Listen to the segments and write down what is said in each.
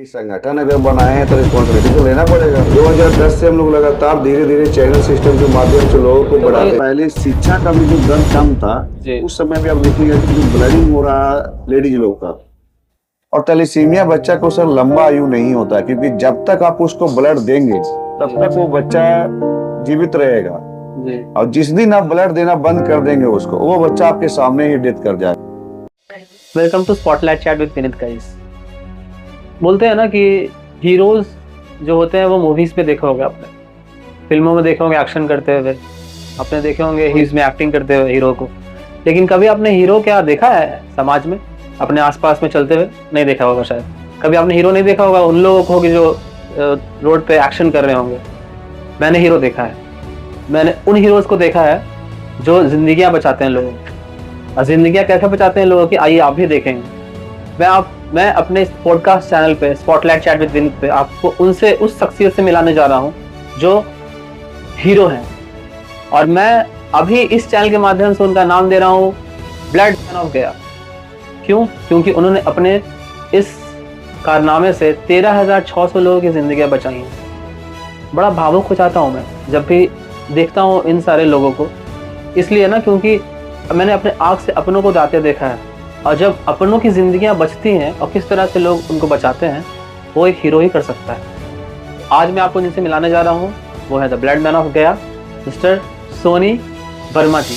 ये संगठन अगर बनाए हैं तो रिस्पॉन्सिबिलिटी तो लेना पड़ेगा। 2010 से हम लोग लगातार धीरे धीरे चैनल सिस्टम के माध्यम से लोगों को बढ़ाते। पहले शिक्षा का भी जो दर कम था, उस समय भी आप देखिएगा कि जो ब्लडिंग हो रहा लेडीज लोग का, और थैलेसीमिया बच्चा को सर लंबा आयु नहीं होता, क्योंकि जब तक आप उसको ब्लड देंगे तब तक वो बच्चा जीवित रहेगा, और जिस दिन आप ब्लड देना बंद कर देंगे उसको, वो बच्चा आपके सामने ही डेथ कर जाएगा। Welcome to spotlight chat with Vineet guys. बोलते हैं ना कि हीरोज जो होते हैं वो मूवीज में देखा होगा आपने, फिल्मों में देखे होंगे एक्शन करते हुए, आपने देखे होंगे हीरोज में एक्टिंग करते हुए हीरो को, लेकिन कभी आपने हीरो क्या देखा है समाज में अपने आसपास में चलते हुए? नहीं देखा होगा शायद। कभी आपने हीरो नहीं देखा होगा उन लोगों को कि जो रोड पे एक्शन कर रहे होंगे। मैंने हीरो देखा है, मैंने उन हीरोज को देखा है जो जिंदगियां बचाते हैं लोगों की। और जिंदगियां कैसे बचाते हैं लोगों की, आइए आप भी देखेंगे। मैं अपने पॉडकास्ट चैनल पे स्पॉटलाइट चैट विद विनीत पे आपको उनसे उस शख्सियत से मिलाने जा रहा हूं जो हीरो हैं, और मैं अभी इस चैनल के माध्यम से उनका नाम दे रहा हूं ब्लड मैन ऑफ गया। क्यों? क्योंकि उन्होंने अपने इस कारनामे से 13,600 लोगों की जिंदगियां बचाई हैं। बड़ा भावुक हो जाता हूं मैं जब भी देखता हूं इन सारे लोगों को, इसलिए ना क्योंकि मैंने अपने आँख से अपनों को जाते देखा है, और जब अपनों की जिंदगियां बचती हैं और किस तरह से लोग उनको बचाते हैं, वो एक हीरो ही कर सकता है। आज मैं आपको जिनसे मिलाने जा रहा हूँ वो है द ब्लड मैन ऑफ गया, मिस्टर सोनी वर्मा जी।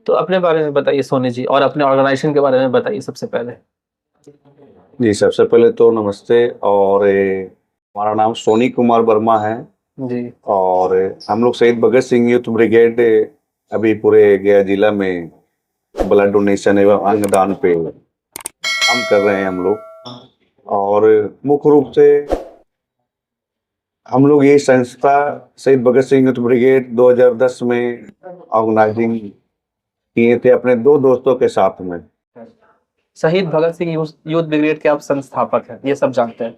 तो अपने बारे में बताइए सोनी जी, और अपने ऑर्गेनाइजेशन के बारे में बताइए सबसे पहले। जी, सबसे पहले तो नमस्ते। और हमारा नाम सोनी कुमार वर्मा है जी। और हम लोग शहीद भगत सिंह यूथ ब्रिगेड अभी पूरे गया जिला में ब्लड डोनेशन एवं अंगदान पे काम कर रहे हैं हम लोग। और मुख्य रूप से हम लोग ये संस्था शहीद भगत सिंह यूथ ब्रिगेड 2010 में ऑर्गेनाइजिंग किए थे अपने दो दोस्तों के साथ में। शहीद भगत सिंह यूथ ब्रिगेड के आप संस्थापक हैं, ये सब जानते हैं।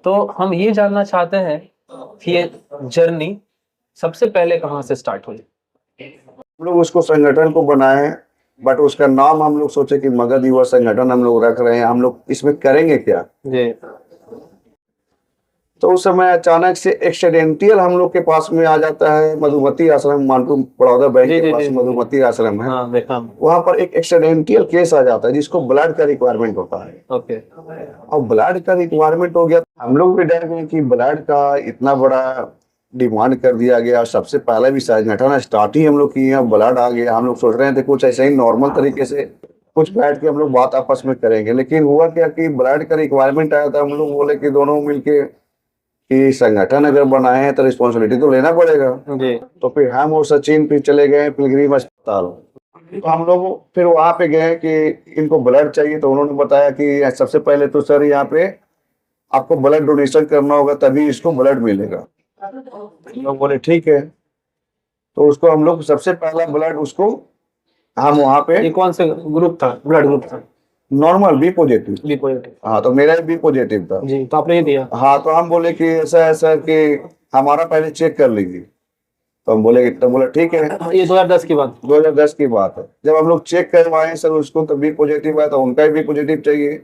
तो हम ये जानना चाहते हैं कि ये जर्नी सबसे पहले कहाँ से स्टार्ट हुई? हम लोग उसको संगठन को बनाए, बट उसका नाम हम लोग सोचे कि मगध युवा संगठन हम लोग रख रहे हैं, हम लोग इसमें करेंगे क्या। जी। तो उस समय अचानक से एक्सीडेंटियल हम लोग के पास में आ जाता है मधुमती आश्रम, मानपुर बड़ौदा बैंक के पास मधुमती आश्रम है। हाँ, देखा। वहां पर एक एक्सीडेंटियल केस आ जाता है जिसको ब्लड का रिक्वायरमेंट होता है। ओके। और ब्लड का रिक्वायरमेंट हो गया, हम लोग भी डर गए कि ब्लड का इतना बड़ा डिमांड कर दिया गया। सबसे पहला भी संगठन स्टार्ट ही हम लोग किए हैं, ब्लड आ गया। हम लोग सोच रहे थे कुछ ऐसे ही नॉर्मल तरीके से कुछ बैठ के हम लोग बात आपस में करेंगे, लेकिन हुआ क्या कि ब्लड का रिक्वायरमेंट आया था। हम लोग बोले कि दोनों मिलके कि संगठन अगर बनाए हैं तो रिस्पॉन्सिबिलिटी तो लेना पड़ेगा। जी। तो फिर हम और सचिन फिर चले गए पिलग्रिम अस्पताल। तो हम लोग फिर वहां पे गए कि इनको ब्लड चाहिए, तो उन्होंने बताया कि सबसे पहले तो सर यहाँ पे आपको ब्लड डोनेशन करना होगा तभी इसको ब्लड मिलेगा। हम लोग बोले ठीक है। तो उसको हम लोग सबसे पहला ब्लड उसको हम वहाँ पे, ये कौन से ग्रुप था, ब्लड ग्रुप था? Normal B positive. B positive. हाँ, तो मेरा भी पॉजिटिव था। जी, तो आपने ये दिया? हाँ, तो हम बोले कि ऐसा ऐसा कि हमारा पहले चेक कर लीजिए। तो हम बोले, तो बोला ठीक है। ये 2010 की बात? 2010 की बात है। जब हम लोग चेक करवाए सर उसको, तो बी पॉजिटिव आया, तो उनका भी पॉजिटिव चाहिए।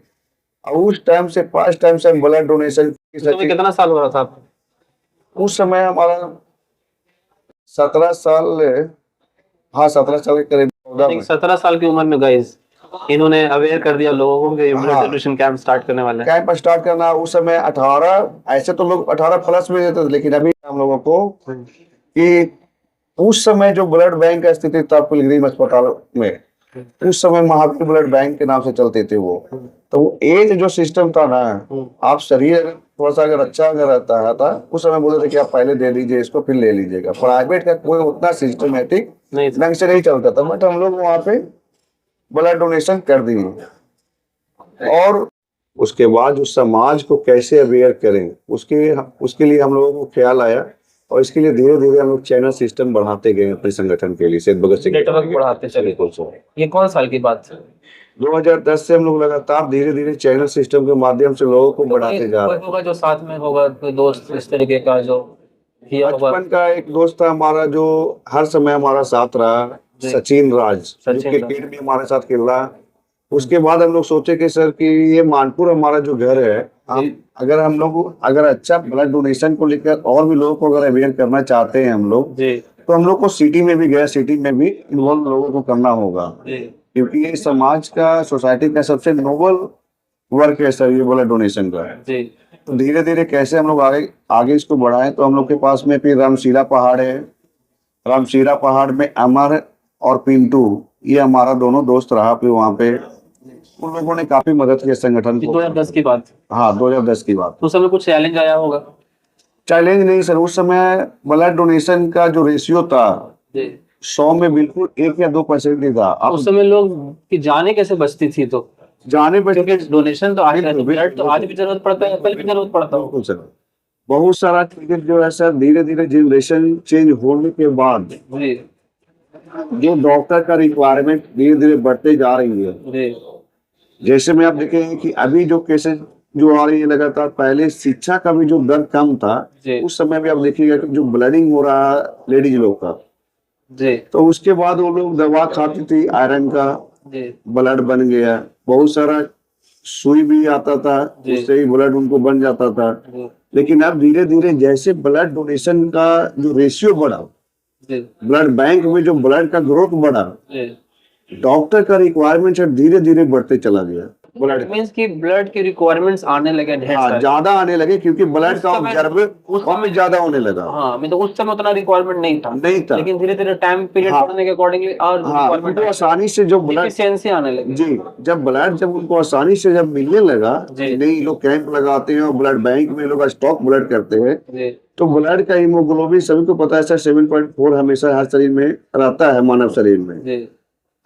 और उस टाइम से 5 टाइम से हम ब्लड डोनेशन की उस समय कितना साल हो रहा था आपको? उस समय हमारा 17 साल, हाँ 17 साल के करीब, 14 में 17 साल की उम्र में गाइस इन्होंने अवेयर कर दिया लोगों को कि ब्लड हाँ डोनेशन कैंप स्टार्ट करने वाले हैं। कैंप स्टार्ट करना। उस समय 18, ऐसे तो लोग 18 प्लस में देते थे, लेकिन अभी हम लोगों को कि उस समय जो ब्लड बैंक का स्थिति था पिलग्रिम अस्पताल में, उस समय महावीर ब्लड बैंक के नाम से चलते थे वो। तो वो एज जो सिस्टम था ना, आप शरीर अगर थोड़ा सा अगर अच्छा अगर रहता है था, उस समय बोलते थे कि आप पहले दे लीजिए इसको फिर ले लीजिएगा। प्राइवेट का कोई उतना सिस्टमेटिक नहीं ढंग से नहीं चलता था, बट हम लोग वहाँ पे ब्लड डोनेशन कर दिए। और उसके बाद जो समाज को कैसे अवेयर करें, उसके लिए हम लोगों को ख्याल आया, और इसके लिए धीरे धीरे हम लोग चैनल सिस्टम बढ़ाते गए अपने संगठन के लिए, सेठ भगत सिंह नेटवर्क बढ़ाते चले। बिल्कुल सर। ये कौन साल की बात है? 2010 से हम लोग लगातार धीरे धीरे चैनल सिस्टम के माध्यम से लोगों को बढ़ाते जा रहे हैं। होगा जो साथ में होगा कोई दोस्त इस तरीके का जो किया होगा। बचपन का एक दोस्त था हमारा जो हर समय हमारा साथ रहा, सचिन राज, जो क्रिकेट में हमारे साथ खेल रहा। उसके बाद हम लोग सोचे कि सर कि ये मानपुर हमारा जो घर है, हम लोग अगर अच्छा ब्लड डोनेशन को लेकर और भी लोगों को अगर अवेयर करना चाहते हैं हम लोग, तो हम लोग को सिटी में भी गए, सिटी में भी इन्वॉल्व लोगों को करना होगा, क्योंकि ये समाज का, सोसाइटी का सबसे नोबल वर्क है सर ये ब्लड डोनेशन का। तो धीरे धीरे कैसे हम लोग आगे इसको बढ़ाएं, तो हम लोग के पास में फिर रामशीला पहाड़ है। रामशीला पहाड़ में अमर और पिंटू, ये हमारा दोनों दोस्त रहा फिर वहाँ पे, उन लोगों ने काफी मदद की संगठन को। 2010 की बात? हाँ 2010 की बात। उस समय कुछ चैलेंज आया होगा? चैलेंज नहीं सर, उस समय ब्लड डोनेशन का जो रेशियो था 100 में बिल्कुल 1 या 2% ही था। उस समय लोग की जाने कैसे बचती थी? तो जाने पर क्योंकि डोनेशन तो आज ब्लड तो आज भी जरूरत पड़ता है, कल भी जरूरत पड़ता है सर। बहुत सारा चीजें जो है सर धीरे धीरे जनरेशन चेंज होने के बाद जो डॉक्टर का रिक्वायरमेंट धीरे धीरे बढ़ते जा रही है। जैसे में आप देखेंगे कि अभी जो केसेस जो आ रही है लगातार, पहले शिक्षा का भी जो दर कम था, उस समय भी आप देखिएगा कि जो ब्लडिंग हो रहा है लेडीज लोग का, तो उसके बाद वो लोग दवा खाती थी आयरन का, ब्लड बन गया। बहुत सारा सुई भी आता था, उससे ही ब्लड उनको बन जाता था। लेकिन अब धीरे धीरे जैसे ब्लड डोनेशन का जो रेशियो बढ़ा, ब्लड बैंक में जो ब्लड का ग्रोथ बढ़ा, डॉक्टर का रिक्वायरमेंट धीरे धीरे बढ़ते चला गया। ब्लड मींस की ब्लड की रिक्वायरमेंट्स आने लगे, हाँ ज्यादा आने लगे, क्योंकि ब्लड का ऑब्जर्व में ज्यादा होने लगा। हाँ मैं तो उस समय उतना रिक्वायरमेंट नहीं था, लेकिन धीरे धीरे टाइम पीरियड बढ़ने के अकॉर्डिंगली और उनको आसानी से जो ब्लड एफिशिएंसी आने लगी जी, जब ब्लड जब उनको आसानी से जब मिलने लगा, नहीं लोग कैंप लगाते हैं और ब्लड बैंक में लोग स्टॉक ब्लड करते हैं, तो ब्लड का हीमोग्लोबिन सभी को पता है सर 7.4 हमेशा हर शरीर में रहता है, मानव शरीर में।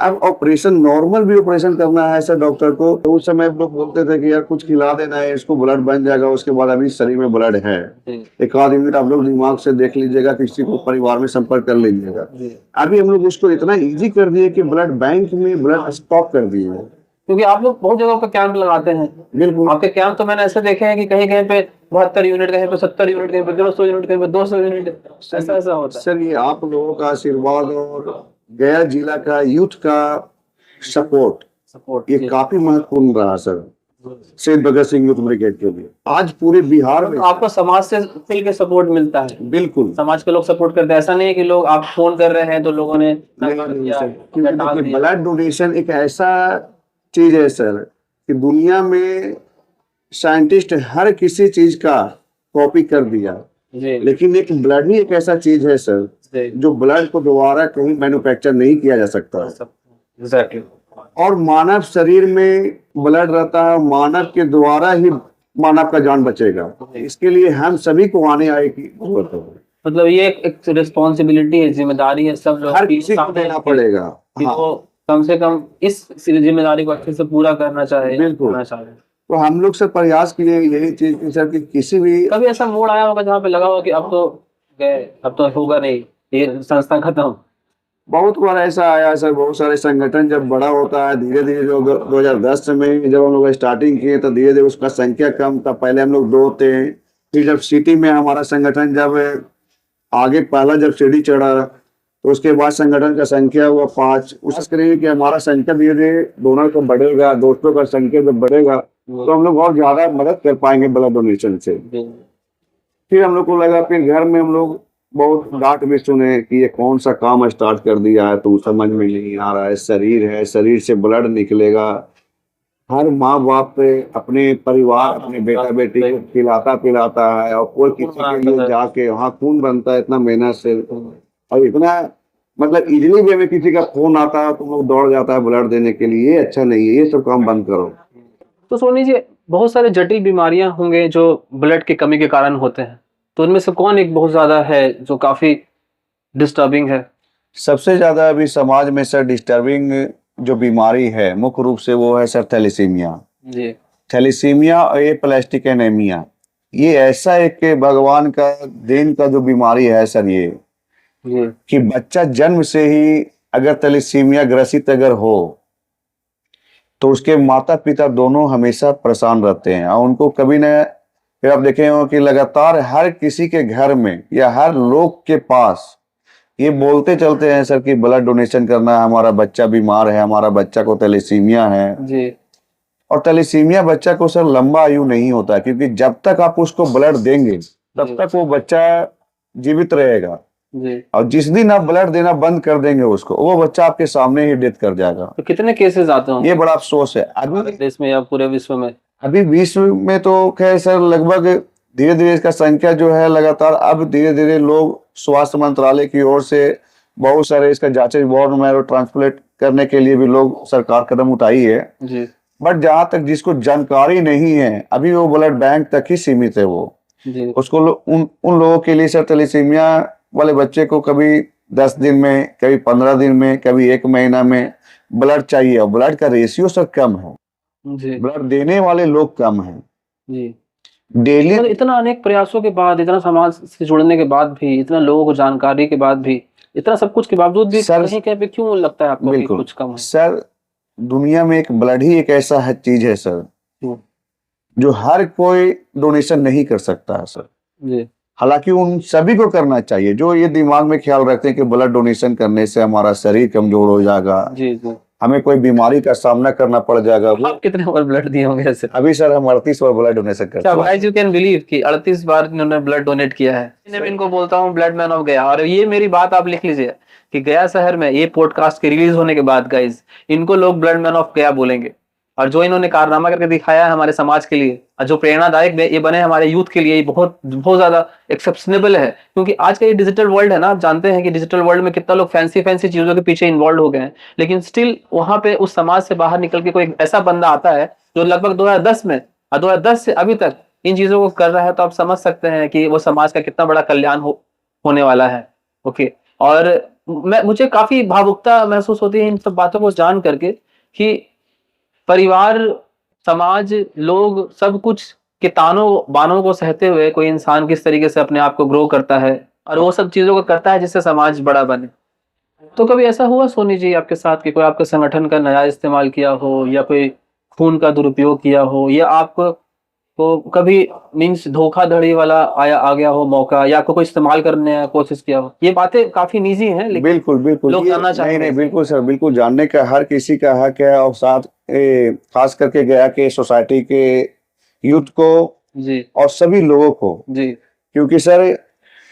अब ऑपरेशन नॉर्मल भी ऑपरेशन करना है सर डॉक्टर को, तो उस समय लोग बोलते थे कि यार कुछ खिला देना है इसको, ब्लड बन जाएगा, उसके बाद अभी शरीर में ब्लड है। एक आध मिनट आप लोग दिमाग से देख लीजिएगा, किसी को परिवार में संपर्क कर लीजिएगा। अभी हम लोग उसको इतना इजी कर दिए कि ब्लड बैंक में ब्लड स्टॉक कर दिए, क्योंकि आप लोग बहुत जगह पे कैंप लगाते हैं। बिल्कुल, आपके कैंप तो मैंने ऐसे देखे हैं कि कहीं कहीं पे 72 यूनिट, कहीं पे 70 यूनिट, कहीं पे 200 यूनिट, कहीं पे 200 यूनिट, ऐसा होता है। सर ये आप लोगों का आशीर्वाद और गया जिला का यूथ का सपोर्ट ये काफी महत्वपूर्ण रहा सर शहीद भगत सिंह यूथ ब्रिगेड के लिए। आज पूरे बिहार में आपको समाज से मिल के सपोर्ट मिलता है? बिल्कुल, समाज के लोग सपोर्ट करते हैं, ऐसा नहीं है कि लोग आप फोन कर रहे हैं तो लोगों ने ब्लड डोनेशन एक ऐसा चीज है सर कि दुनिया में साइंटिस्ट हर किसी चीज का कॉपी कर दिया, लेकिन एक ब्लड ही एक ऐसा चीज है सर जो ब्लड को दोबारा कहीं मैन्युफैक्चर नहीं किया जा सकता। एग्जैक्टली। और मानव शरीर में ब्लड रहता है, मानव के द्वारा ही मानव का जान बचेगा। इसके लिए हम सभी को आने आए की जरूरत है। मतलब ये एक रिस्पॉन्सिबिलिटी है, जिम्मेदारी है, सब लोग हर किसी को देना पड़ेगा। हाँ। कम से कम इस जिम्मेदारी को अच्छे से पूरा करना चाहिए। बिल्कुल। तो हम लोग से प्रयास किए यही चीज की सर कि किसी भी कभी ऐसा मोड़ आया होगा जहाँ पे लगा होगा कि अब तो गए, अब तो होगा नहीं, ये संस्था खत्म? बहुत बार ऐसा आया सर। बहुत सारे संगठन जब बड़ा होता है धीरे धीरे, जो 2010 में जब हम लोग स्टार्टिंग किए तो धीरे धीरे उसका संख्या कम था। पहले हम लोग 2 थे, फिर जब सिटी में हमारा संगठन जब आगे पहला जब सीढ़ी चढ़ा तो उसके बाद संगठन का संख्या हुआ 5। उस करेंगे कि हमारा संख्या धीरे धीरे डोनर का बढ़ेगा, दोस्तों का संख्या जब बढ़ेगा तो हम लोग और ज्यादा मदद कर पाएंगे ब्लड डोनेशन से। फिर हम लोग को लगा, फिर घर में हम लोग बहुत डांट भी सुने कि ये कौन सा काम स्टार्ट कर दिया है, तू समझ में नहीं आ रहा है, शरीर है, शरीर से ब्लड निकलेगा। हर माँ बाप अपने परिवार, अपने बेटा बेटी को खिलाता पिलाता है, और कोई किसी के लिए जाके वहाँ खून बनता है इतना मेहनत से, और इतना मतलब इजली वे में किसी का फोन आता है तो लोग दौड़ जाता है ब्लड देने के लिए। ये अच्छा नहीं है, ये सब काम बंद करो। तो सोनी जी, बहुत सारे जटिल बीमारियां होंगे जो ब्लड की कमी के कारण होते हैं, तो उनमें से कौन एक बहुत ज्यादा है जो काफी डिस्टर्बिंग है? सबसे ज्यादा अभी समाज में सर डिस्टर्बिंग जो बीमारी है मुख्य रूप से वो है सर थैलेसीमिया। जी। थैलेसीमिया और ये प्लास्टिक एनीमिया, ये ऐसा एक भगवान का देन का जो बीमारी है सर, ये कि बच्चा जन्म से ही अगर थैलेसीमिया ग्रसित अगर हो तो उसके माता पिता दोनों हमेशा परेशान रहते हैं, और उनको कभी न, फिर आप देखे हो कि लगातार हर किसी के घर में या हर लोग के पास ये बोलते चलते हैं सर कि ब्लड डोनेशन करना है, हमारा बच्चा बीमार है, हमारा बच्चा को थैलेसीमिया है जी। और थैलेसीमिया बच्चा को सर लंबा आयु नहीं होता, क्योंकि जब तक आप उसको ब्लड देंगे तब तक वो बच्चा जीवित रहेगा जी। और जिस दिन आप ब्लड देना बंद कर देंगे उसको, वो बच्चा आपके सामने ही डेथ कर जाएगा। तो कितने केसेस आते हैं ये बड़ा अफसोस है अभी देश में या पूरे विश्व में? अभी विश्व में तो खैर सर लगभग धीरे धीरे इसका संख्या जो है लगातार अब धीरे धीरे लोग स्वास्थ्य मंत्रालय की ओर से बहुत सारे इसका जांच बोर्ड में ट्रांसप्लांट करने के लिए भी लोग सरकार कदम उठाई है जी। बट जहां तक जिसको जानकारी नहीं है अभी वो ब्लड बैंक तक ही सीमित है। वो जी। उसको उन लोगों के लिए सर थैलेसीमिया वाले बच्चे को कभी 10 दिन में, कभी 15 दिन में, कभी 1 महीना में ब्लड चाहिए, और ब्लड का रेशियो सर कम है, जी। ब्लड देने वाले लोग कम हैं। जी। डेली मतलब इतना अनेक प्रयासों के बाद, इतना समाज से जुड़ने के बाद भी, इतना लोगों को जानकारी के बाद भी, इतना सब कुछ के बावजूद भी सर कहीं कहीं पे क्यों लगता है आपको कि बिल्कुल कुछ कम है? सर, दुनिया में एक ब्लड ही एक ऐसा है चीज है सर जो हर कोई डोनेशन नहीं कर सकता है सर। जी। हालांकि उन सभी को करना चाहिए जो ये दिमाग में ख्याल रखते हैं कि ब्लड डोनेशन करने से हमारा शरीर कमजोर हो जाएगा, जी। जी। हमें कोई बीमारी का सामना करना पड़ जाएगा। आप कितने बार ब्लड दिए होंगे ऐसे? अभी सर हम 38 बार ब्लड डोनेशन करते हैं। गाइस यू कैन बिलीव कि 38 बार इन्होंने ब्लड डोनेट किया है। मैं इनको बोलता हूँ ब्लड मैन ऑफ गया, और ये मेरी बात आप लिख लीजिए कि गया शहर में ये पॉडकास्ट के रिलीज होने के बाद गाइस इनको लोग ब्लड मैन ऑफ गया बोलेंगे। और जो इन्होंने कारनामा करके दिखाया है हमारे समाज के लिए, और जो प्रेरणादायक ये बने हमारे यूथ के लिए, ये बहुत बहुत ज्यादा एक्सेप्शनेबल है। क्योंकि आज का ये डिजिटल वर्ल्ड है ना, आप जानते हैं कि डिजिटल वर्ल्ड में कितना लोग फैंसी फैंसी चीजों के पीछे इन्वॉल्व हो गए हैं, लेकिन स्टिल वहां पे उस समाज से बाहर निकल के कोई ऐसा बंदा आता है जो लगभग 2010 में और 2010 से अभी तक इन चीजों को कर रहा है, तो आप समझ सकते हैं कि वो समाज का कितना बड़ा कल्याण होने वाला है। ओके। और मुझे काफी भावुकता महसूस होती है इन सब बातों को जान करके कि परिवार, समाज, लोग सब कुछ के तानों बानों को सहते हुए कोई इंसान किस तरीके से अपने आप को ग्रो करता है और वो सब चीजों को करता है जिससे समाज बड़ा बने। तो कभी ऐसा हुआ सोनी जी आपके साथ कि कोई आपके संगठन का नया इस्तेमाल किया हो, या कोई खून का दुरुपयोग किया हो, या आपको कभी मीन्स धोखाधड़ी वाला आ गया हो मौका, या आपको कोई इस्तेमाल करने का कोशिश किया हो? ये बातें काफी निजी हैं लेकिन बिल्कुल बिल्कुल लोग जानना चाहते नहीं हैं। बिल्कुल सर, बिल्कुल जानने का हर किसी का हक है, और साथ खास करके गया के सोसाइटी के यूथ को जी और सभी लोगों को जी, क्योंकि सर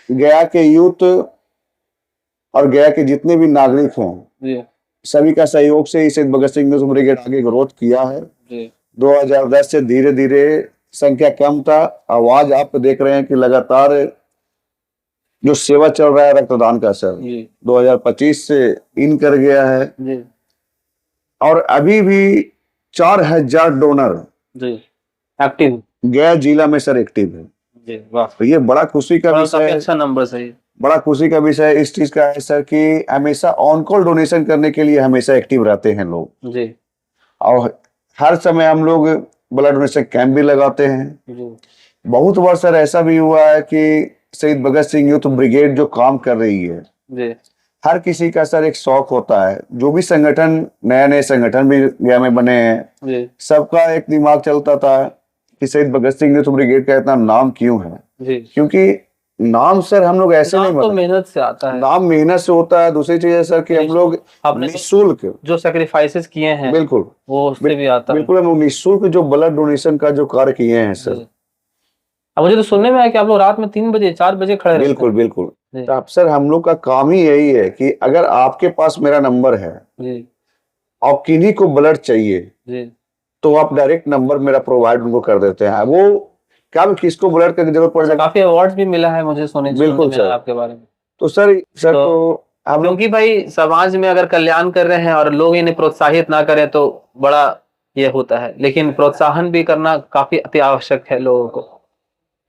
गया के यूथ और गया के जितने भी नागरिक हैं जी सभी का सहयोग से ही शहीद भगत सिंह ब्रिगेड आगे ग्रोथ किया है। जी 2010 से धीरे धीरे संख्या कम था, आवाज आप देख रहे हैं कि लगातार जो सेवा चल रहा है रक्तदान का सर 2025 से इन कर गया है जी, और अभी भी 4000 डोनर जी एक्टिव गया जिला में सर एक्टिव है जी। वाह, तो ये बड़ा खुशी का विषय है, अच्छा नंबर सही, बड़ा खुशी का विषय इस चीज का है सर कि हमेशा ऑन कॉल डोनेशन करने के लिए हमेशा एक्टिव रहते हैं लोग जी, और हर समय हम लोग ब्लड डोनेशन कैंप भी लगाते हैं जी। बहुत बार सर ऐसा भी हुआ है कि शहीद भगत सिंह यूथ ब्रिगेड जो काम कर रही है जी, हर किसी का सर एक शौक होता है, जो भी संगठन नए नए संगठन भी गया में बने हैं सबका एक दिमाग चलता था कि शहीद भगत सिंह यूथ ब्रिगेड का इतना नाम क्यों है जी? क्योंकि नाम सर हम लोग ऐसे नहीं नाम तो मेहनत से आता है, नाम मेहनत से होता है। दूसरी चीज है सर कि हम लोग आपने निःशुल्क, जो सेक्रीफाइसेस किए हैं बिल्कुल वो उससे भी आता है। बिल्कुल हम लोग निःशुल्क जो ब्लड डोनेशन का जो कार्य किए हैं सर। अब मुझे तो सुनने में आया कि आप लोग रात में 3 बजे 4 बजे खड़े रहते बिल्कुल हैं। बिल्कुल। जी तो अब सर हम लोग का काम ही यही है कि अगर आपके पास मेरा नंबर है जी और किन्हीं को ब्लड चाहिए जी तो आप डायरेक्ट नंबर मेरा प्रोवाइड उनको कर देते हैं। वो कब किसको ब्लड की जरूरत पड़ जाएगी। काफी अवार्ड्स भी मिला है मुझे सुनने बिल्कुल में आया सर। आपके बारे में। तो सर तो हम लोग क्योंकि भाई समाज में अगर कल्याण कर रहे हैं और लोग इन्हें प्रोत्साहित ना करें तो बड़ा ये होता है, लेकिन प्रोत्साहन भी करना काफी अति आवश्यक है लोगों को।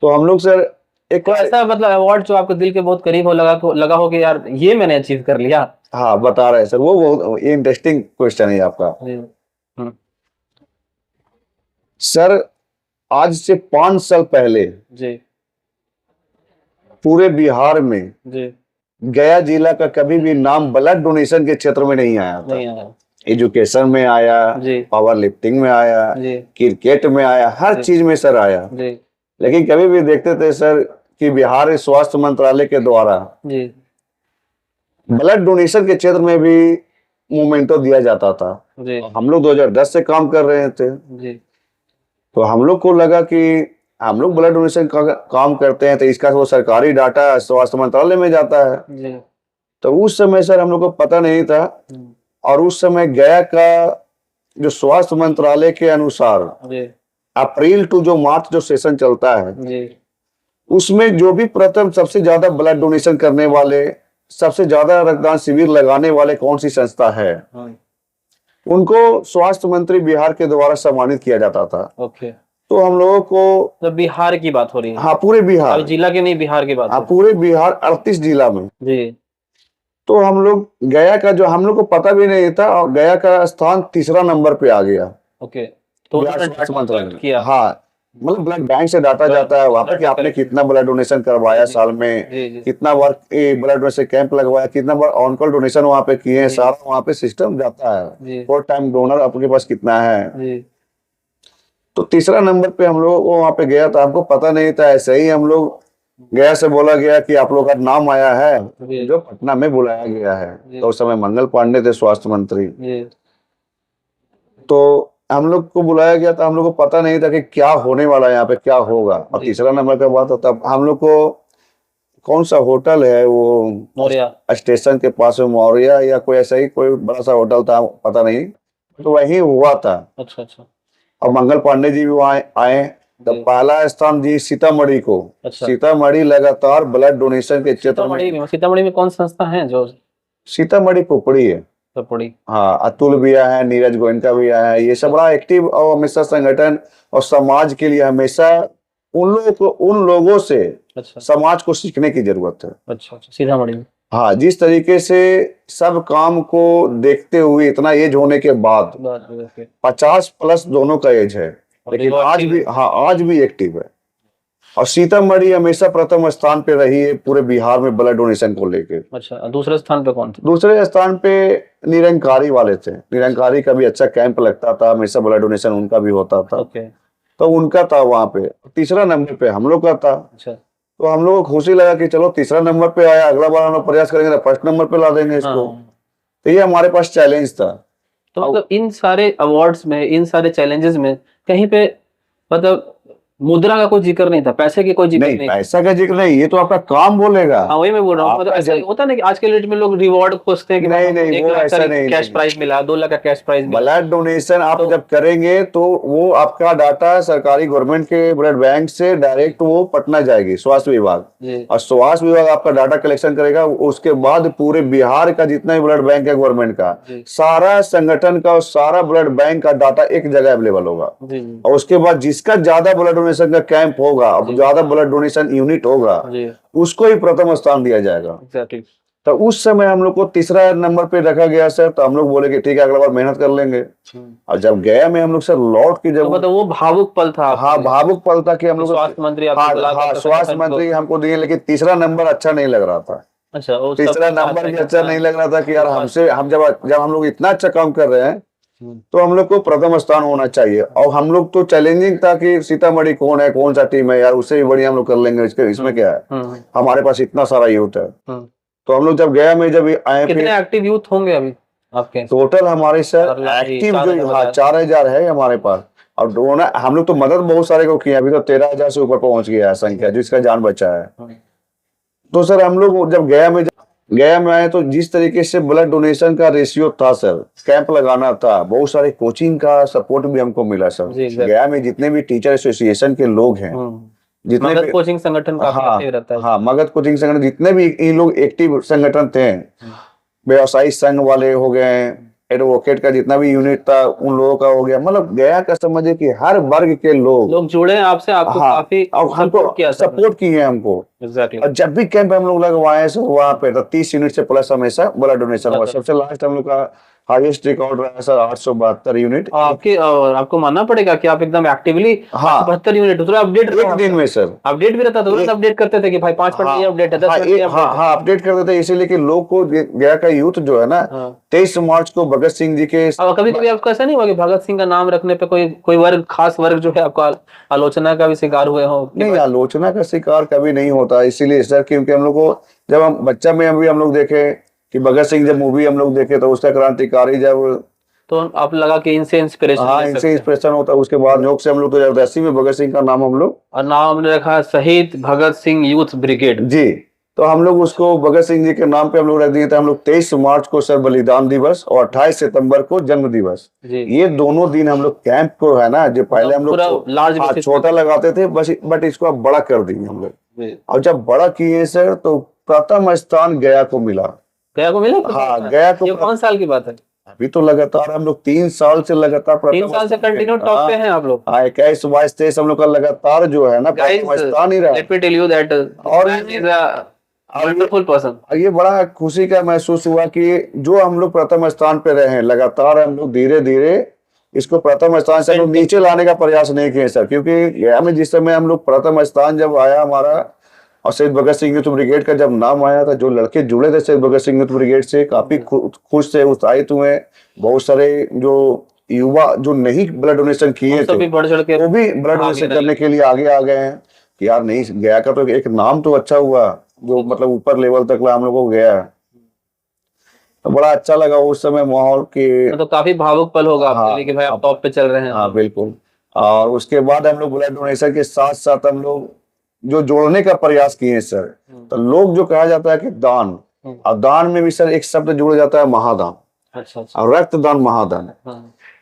तो हम लोग सर एक तो ऐसा मतलब अवार्ड जो आपको दिल के बहुत करीब हो, लगा हो कि यार ये मैंने अचीव कर लिया। हाँ बता रहे हैं सर, वो ये इंटरेस्टिंग क्वेश्चन है आपका। हम्म, सर आज से 5 साल पहले जी पूरे बिहार में जी गया जिला का कभी भी नाम ब्लड डोनेशन के क्षेत्र में नहीं आया था। नहीं आया। एजुकेशन में आया, जी पावर लिफ्टिंग में आया, जी क्रिकेट में आया, हर चीज में सर आया। जी लेकिन कभी भी देखते थे सर कि बिहार स्वास्थ्य मंत्रालय के द्वारा जी ब्लड डोनेशन के क्षेत्र में भी मोमेंटो दिया जाता था। जी हम लोग 2010 से काम कर रहे थे, जी तो हम लोग को लगा कि हम लोग ब्लड डोनेशन का काम करते हैं तो इसका वो सरकारी डाटा स्वास्थ्य मंत्रालय में जाता है। जी तो उस समय सर हम लोग को पता नहीं था। और उस समय गया का जो स्वास्थ्य मंत्रालय के अनुसार जी अप्रैल टू जो मार्च जो सेशन चलता है जी उसमें जो भी प्रथम सबसे ज्यादा ब्लड डोनेशन करने वाले, सबसे ज्यादा रक्तदान शिविर लगाने वाले कौन सी संस्था है, उनको स्वास्थ्य मंत्री बिहार के द्वारा सम्मानित किया जाता था। ओके। तो हम लोगों को तो बिहार की बात हो रही है? हाँ पूरे बिहार, जिला के नहीं, बिहार की बात। हाँ पूरे बिहार 38 जिला में। जी। तो हम लोग गया का जो हम लोग को पता भी नहीं था और गया का स्थान 3रा नंबर पे आ गया। ओके। तो स्वास्थ्य मंत्रालय किया। हाँ मतलब ब्लड बैंक से डाटा जाता है वहाँ पे कि आपने कितना ब्लड डोनेशन करवाया साल में, कितना बार ब्लड डोनेशन कैंप लगवाया, कितना बार ऑन कॉल डोनेशन वहाँ पे किए हैं, सारा वहाँ पे सिस्टम जाता है। फोर टाइम डोनर आपके पास कितना है। तो 3रा नंबर पे हम लोग वहाँ पे गया था, हमको पता नहीं था। ऐसे ही हम लोग गया से बोला गया कि आप लोग का नाम आया है जो पटना में बुलाया गया है। तो उस समय मंगल पांडे थे स्वास्थ्य मंत्री। तो हम लोग को बुलाया गया था, हम लोग को पता नहीं था कि क्या होने वाला है यहाँ पे, क्या होगा। और 3रा नंबर का बात होता हम लोग को कौन सा होटल है वो मौर्या स्टेशन के पास में, मौर्या या कोई ऐसा ही कोई बड़ा सा होटल था, पता नहीं, तो वहीं हुआ था। अच्छा अच्छा। और मंगल पांडे जी भी वहाँ आए। तो पहला स्थान जी सीतामढ़ी को। अच्छा। सीतामढ़ी लगातार ब्लड डोनेशन के क्षेत्र में। सीतामढ़ी में कौन संस्था है जो? सीतामढ़ी पुपड़ी है। पुपड़ी, हाँ। अतुल भी आया है, नीरज गोयनका भी आया है। ये सब बड़ा एक्टिव और हमेशा संगठन और समाज के लिए हमेशा उन लोगों से समाज को सीखने की जरूरत है। अच्छा अच्छा। सीतामढ़ी में हाँ, जिस तरीके से सब काम को देखते हुए इतना एज होने के बाद 50+ दोनों का एज है, लेकिन आज भी आज भी एक्टिव है। और सीतामढ़ी हमेशा प्रथम स्थान पे रही है पूरे बिहार में ब्लड डोनेशन को लेके। अच्छा, दूसरे स्थान पे कौन थे? दूसरे स्थान पे निरंकारी वाले थे। निरंकारी का भी अच्छा कैंप लगता था, हमेशा ब्लड डोनेशन उनका भी होता था। तो उनका था वहां पे। 3रा नंबर पे हम लोग का था। अच्छा। तो हम लोग को खुशी लगा कि चलो 3रा नंबर पे आया, अगला बार हम लोग प्रयास करेंगे तो 1st नंबर पे ला देंगे इसको। तो ये हमारे पास चैलेंज था। तो मतलब इन सारे अवार्ड्स में, इन सारे चैलेंजेस में कहीं पे मतलब मुद्रा का कोई जिक्र नहीं था, पैसे की कोई जिक्र नहीं, पैसा का जिक्र नहीं, ये तो आपका काम बोलेगा। हाँ वही मैं बोल रहा हूँ। मतलब ऐसा होता नहीं कि आज के डेट में लोग रिवॉर्ड खोजते हैं कि नहीं वो ऐसा नहीं, कैश प्राइज मिला, 2 लाख का कैश प्राइज मिला। ब्लड डोनेशन आप जब करेंगे तो वो आपका डाटा सरकारी गवर्नमेंट के ब्लड बैंक से डायरेक्ट वो पटना जाएगी स्वास्थ्य विभाग, और स्वास्थ्य विभाग आपका डाटा कलेक्शन करेगा। उसके बाद पूरे बिहार का जितना भी ब्लड बैंक है गवर्नमेंट का, सारा संगठन का और सारा ब्लड बैंक का डाटा एक जगह अवेलेबल होगा। और उसके बाद जिसका ज्यादा ब्लड डोनेशन का कैंप होगा, ज्यादा ब्लड डोनेशन यूनिट होगा, उसको ही प्रथम स्थान दिया जाएगा। तो उस समय हम लोग को 3रा नंबर पे रखा गया सर। तो हम लोग बोले कि ठीक है अगला बार मेहनत कर लेंगे। और जब गया में हम लोग सर लौट के जब तो वो भावुक पल था। हाँ भावुक पल था कि हम लोग स्वास्थ्य मंत्री स्वास्थ्य मंत्री हमको दिए, लेकिन 3रा नंबर अच्छा नहीं लग रहा था। अच्छा, 3रा नंबर भी अच्छा नहीं लग रहा था कि यार हमसे हम जब हम लोग इतना अच्छा काम कर रहे हैं तो हम लोग को प्रथम स्थान होना चाहिए। और हम लोग तो चैलेंजिंग था कि सीतामढ़ी कौन है, कौन सा टीम है यार, उससे भी बढ़िया हम लोग कर लेंगे, इसमें क्या है, हमारे पास इतना सारा यूथ है। तो हम लोग जब गया में जब आए, कितने एक्टिव यूथ होंगे अभी आपके? टोटल हमारे सर एक्टिव जो 4000 है हमारे पास। और डोनर हम लोग तो मदद बहुत सारे को किया, अभी तो 13,000 से ऊपर पहुंच गया है संख्या जिसका जान बचा है। तो सर हम लोग जब गया में आए तो जिस तरीके से ब्लड डोनेशन का रेशियो था सर, कैंप लगाना था, बहुत सारे कोचिंग का सपोर्ट भी हमको मिला सर। गया में जितने भी टीचर एसोसिएशन के लोग हैं, जितने मगध कोचिंग संगठन का रहता है। हाँ, मगध कोचिंग संगठन, जितने भी इन लोग एक्टिव संगठन थे, व्यवसायी संघ वाले हो गए, एडवोकेट का जितना भी यूनिट था उन लोगों का हो गया, मतलब गया का समझे कि हर वर्ग के लोग जुड़े हैं आपसे, आपको काफी सपोर्ट किए हमको। एग्जैक्टली। और जब भी कैंप हम लोग लगवाए सर वहाँ पे तो 30 यूनिट से प्लस हमेशा ब्लड डोनेशन हुआ। सबसे लास्ट हम लोग का हाईएस्ट रिकॉर्ड रहा सर 872 यूनिट। आपको मानना पड़ेगा कि आप एकदम एक्टिवली 72 यूनिट अपडेट एक दिन में सर अपडेट भी रहता था, अपडेट करते थे कि भाई 5 मिनट अपडेट है, 10 मिनट अपडेट। हाँ, अपडेट करते थे, इसीलिए कि लोग को गया का यूथ जो है ना 23 मार्च को भगत सिंह जी के। कभी कभी आपको ऐसा नहीं हुआ कि भगत सिंह का नाम रखने पे कोई वर्ग, खास वर्ग जो है आपको आलोचना का भी शिकार हुए हो? नहीं, आलोचना का शिकार कभी नहीं होता, इसीलिए सर क्योंकि हम लोग को जब हम बच्चा में अभी हम लोग देखे कि भगत सिंह जब मूवी हम लोग देखे तो उसका क्रांतिकारी जब, तो आप लगा कि इनसे इंस्पिरेशन, हाँ, इनसे इंस्पिरेशन होता है। उसके बाद योग से हम लोग तो जबरदस्ती में भगत सिंह का नाम हम लोग, और नाम हमने रखा शहीद भगत सिंह यूथ ब्रिगेड जी। तो हम लोग उसको भगत सिंह जी के नाम पे हम लोग रख दिए थे। हम लोग 23 मार्च को सर बलिदान दिवस और 28 सितंबर को जन्म दिवस, ये दोनों दिन हम लोग कैंप को है ना, जो पहले हम लोग छोटा लगाते थे बस, बट इसको अब बड़ा कर दिए हम लोग। और जब बड़ा किए सर तो प्रथम स्थान गया को मिला। गया को मिला? हाँ, गया को। ये कौन साल की बात है? अभी तो लगातार हम लोग 3 साल से लगातार 3 साल से कंटिन्यू टॉप पे हैं आप लोग। हाँ, 21, 22, 23 हम लोग का लगातार जो है ना प्रथम स्थान ही रहा। Let me tell you that और इज अ वंडरफुल पर्सन। ये बड़ा खुशी का महसूस हुआ कि जो हम लोग प्रथम स्थान पे रहे हैं लगातार, हम लोग धीरे धीरे इसको प्रथम स्थान से हम लोग नीचे लाने का प्रयास नहीं किए सर। क्योंकि गया में जिस समय हम लोग प्रथम स्थान जब आया हमारा और शहीद भगत सिंह यूथ ब्रिगेड का जब नाम आया था, जो लड़के जुड़े थे शहीद भगत सिंह यूथ ब्रिगेड से काफी खुश थे, उत्साहित हुए। बहुत सारे जो युवा जो नहीं ब्लड डोनेशन किए थे वो भी ब्लड डोनेशन करने के लिए आगे आ गए हैं कि यार नहीं, गया का तो एक नाम तो अच्छा हुआ जो मतलब ऊपर लेवल तक हम लोग को गया। तो बड़ा अच्छा लगा उस समय माहौल के, तो काफी भावुक पल होगा आपके लिए कि भाई आप टॉप पे चल रहे हैं। हाँ बिल्कुल। और उसके बाद हम लोग ब्लड डोनेशन के साथ साथ हम लोग जो जोड़ने का प्रयास किए सर, तो लोग जो कहा जाता है कि दान, और दान में भी सर एक शब्द जुड़ जाता है महादान। अच्छा। और रक्तदान महादान।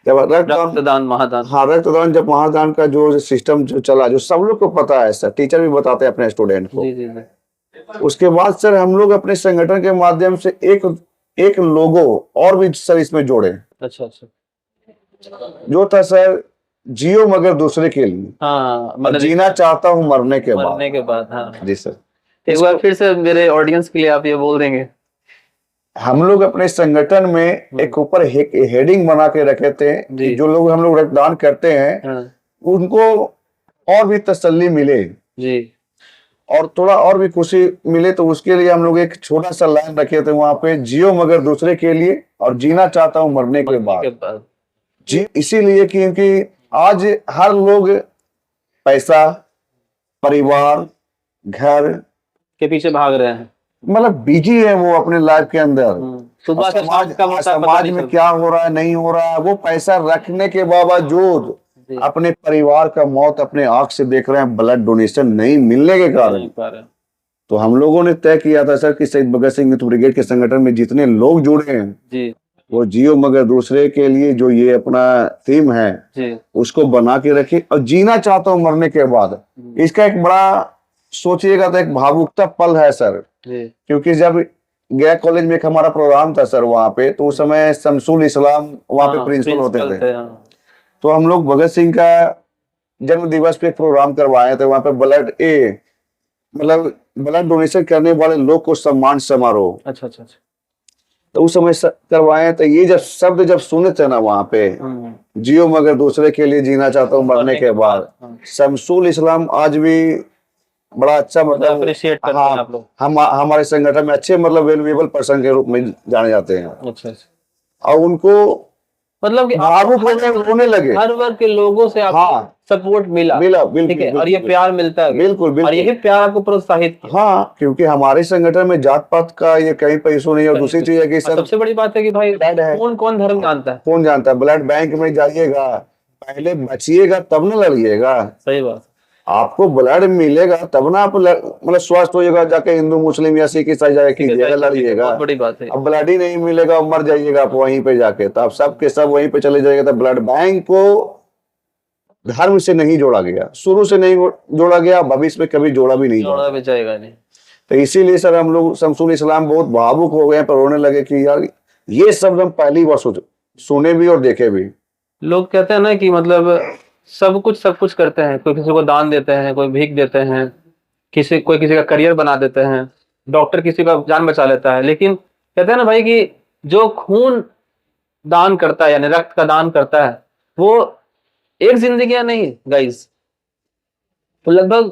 जब रक्तदान महादान, हाँ रक्तदान, जब महादान का जो सिस्टम जो चला, जो सब लोग को पता है सर, टीचर भी बताते हैं अपने स्टूडेंट को। जी। उसके बाद सर हम लोग अपने संगठन के माध्यम से एक लोगो और भी सर इसमें जोड़े। अच्छा। जो था सर जियो मगर दूसरे के लिए, हाँ, जीना चाहता हूँ मरने के बाद। हाँ जी सर, एक बार फिर से मेरे ऑडियंस के लिए आप ये बोल देंगे। हम लोग अपने संगठन में एक ऊपर हेडिंग बना के रखे थे, जो लोग हम लोग रक्तदान करते हैं उनको और भी तसल्ली मिले जी, और थोड़ा और भी खुशी मिले, तो उसके लिए हम लोग एक छोटा सा लाइन रखे थे वहां पे, जियो मगर दूसरे के लिए और जीना चाहता हूँ मरने के बाद। जी, इसीलिए क्योंकि आज हर लोग पैसा, परिवार, घर के पीछे भाग रहे हैं, मतलब बिजी है वो अपने लाइफ के अंदर। समाज में क्या हो रहा है नहीं हो रहा है, वो पैसा रखने के बावजूद अपने परिवार का मौत अपने आंख से देख रहे हैं, ब्लड डोनेशन नहीं मिलने के कारण। तो हम लोगों ने तय किया था सर कि शहीद भगत सिंह यूथ ब्रिगेड के संगठन में जितने लोग जुड़े हैं जी, वो जियो मगर दूसरे के लिए जो ये अपना थीम है जी, उसको बना के रखे, और जीना चाहता हूँ मरने के बाद। इसका एक बड़ा सोचिएगा तो एक भावुकता पल है सर जी। क्योंकि जब गया कॉलेज में एक हमारा प्रोग्राम था सर वहाँ पे, तो उस समय शमसुल इस्लाम वहाँ पे प्रिंसिपल होते थे। तो हम लोग भगत सिंह का जन्म दिवस पे एक प्रोग्राम करवाए थे वहाँ पे, मतलब ब्लड डोनेशन करने वाले लोग को सम्मान समारोह। अच्छा। तो उस समय करवाए, तो ये जब शब्द जब सुने थे ना वहाँ पे, जियो मगर दूसरे के लिए जीना चाहता हूँ मरने के बाद, शमसुल इस्लाम आज भी बड़ा अच्छा मतलब अप्रिशिएट करते हैं आप लोग। हम हमारे संगठन में अच्छे मतलब वैल्यूएबल पर्सन के रूप में जाने जाते हैं। अच्छा। और उनको मतलब कि भावुक हो गए, रोने लगे। हर वर्ग के लोगों से आपको हाँ, सपोर्ट मिला, मिला, ठीक है, बिल्कुल और ये प्यार मिलता है, बिल्कुल और बिल्कुल। यही प्यार आपको प्रोत्साहित किया। हाँ, क्योंकि हमारे संगठन में जात पात का ये कहीं पर इशू नहीं है। और दूसरी चीज है कि और सर सबसे बड़ी बात है कि भाई ब्लड है, कौन कौन धर्म जानता है। कौन जानता है। ब्लड बैंक में जाइएगा, पहले बचिएगा तब न लड़िएगा। सही बात। आपको ब्लड मिलेगा तब ना आप मतलब स्वस्थ होइएगा, जाके हिंदू मुस्लिम या सिख ईसाई जाके कीजिएगा, लड़िएगा। बहुत बड़ी बात है। अब ब्लड ही नहीं मिलेगा, मर जाइएगा आप वहीं पे जाके, तो आप सब के सब वहीं पे चले जाइएगा। तो ब्लड बैंक को धर्म से नहीं जोड़ा गया, शुरू से नहीं जोड़ा गया, भविष्य में कभी जोड़ा भी नहीं जोड़ा भी जाएगा नहीं। तो इसीलिए सर हम लोग शमसुल इस्लाम बहुत भावुक हो गए, पर रोने लगे कि यार ये शब्द हम पहली बार सुने भी और देखे भी। लोग कहते हैं ना कि मतलब सब कुछ करते हैं, कोई किसी को दान देते हैं, कोई भीख देते हैं, कोई किसी का करियर बना देते हैं, डॉक्टर किसी का जान बचा लेता है, लेकिन कहते हैं ना भाई कि जो खून दान करता है यानी रक्त का दान करता है, वो एक जिंदगी नहीं गाइस, तो लगभग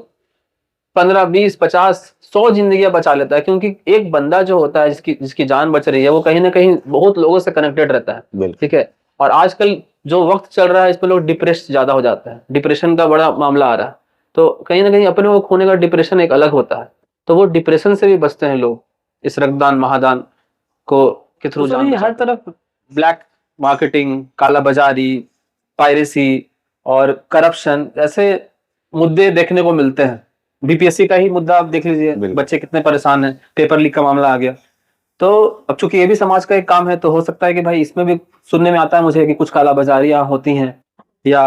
15, 20, 50, 100 जिंदगियां बचा लेता है। क्योंकि एक बंदा जो होता है जिसकी जान बच रही है, वो कहीं ना कहीं बहुत लोगों से कनेक्टेड रहता है, ठीक है। और आजकल जो वक्त चल रहा है, इसमें लोग डिप्रेस ज्यादा हो जाता है, डिप्रेशन का बड़ा मामला आ रहा है, तो कहीं ना कहीं अपने को खोने का डिप्रेशन एक अलग होता है, तो वो डिप्रेशन से भी बचते हैं लोग इस रक्तदान महादान को के थ्रू। हर तरफ ब्लैक मार्केटिंग, काला बाजारी, पायरेसी और करप्शन ऐसे मुद्दे देखने को मिलते हैं। बीपीएससी का ही मुद्दा आप देख लीजिए, बच्चे कितने परेशान हैं, पेपर लीक का मामला आ गया। तो अब चूंकि ये भी समाज का एक काम है, तो हो सकता है कि भाई इसमें भी सुनने में आता है मुझे कि कुछ काला बाजारियां होती हैं, या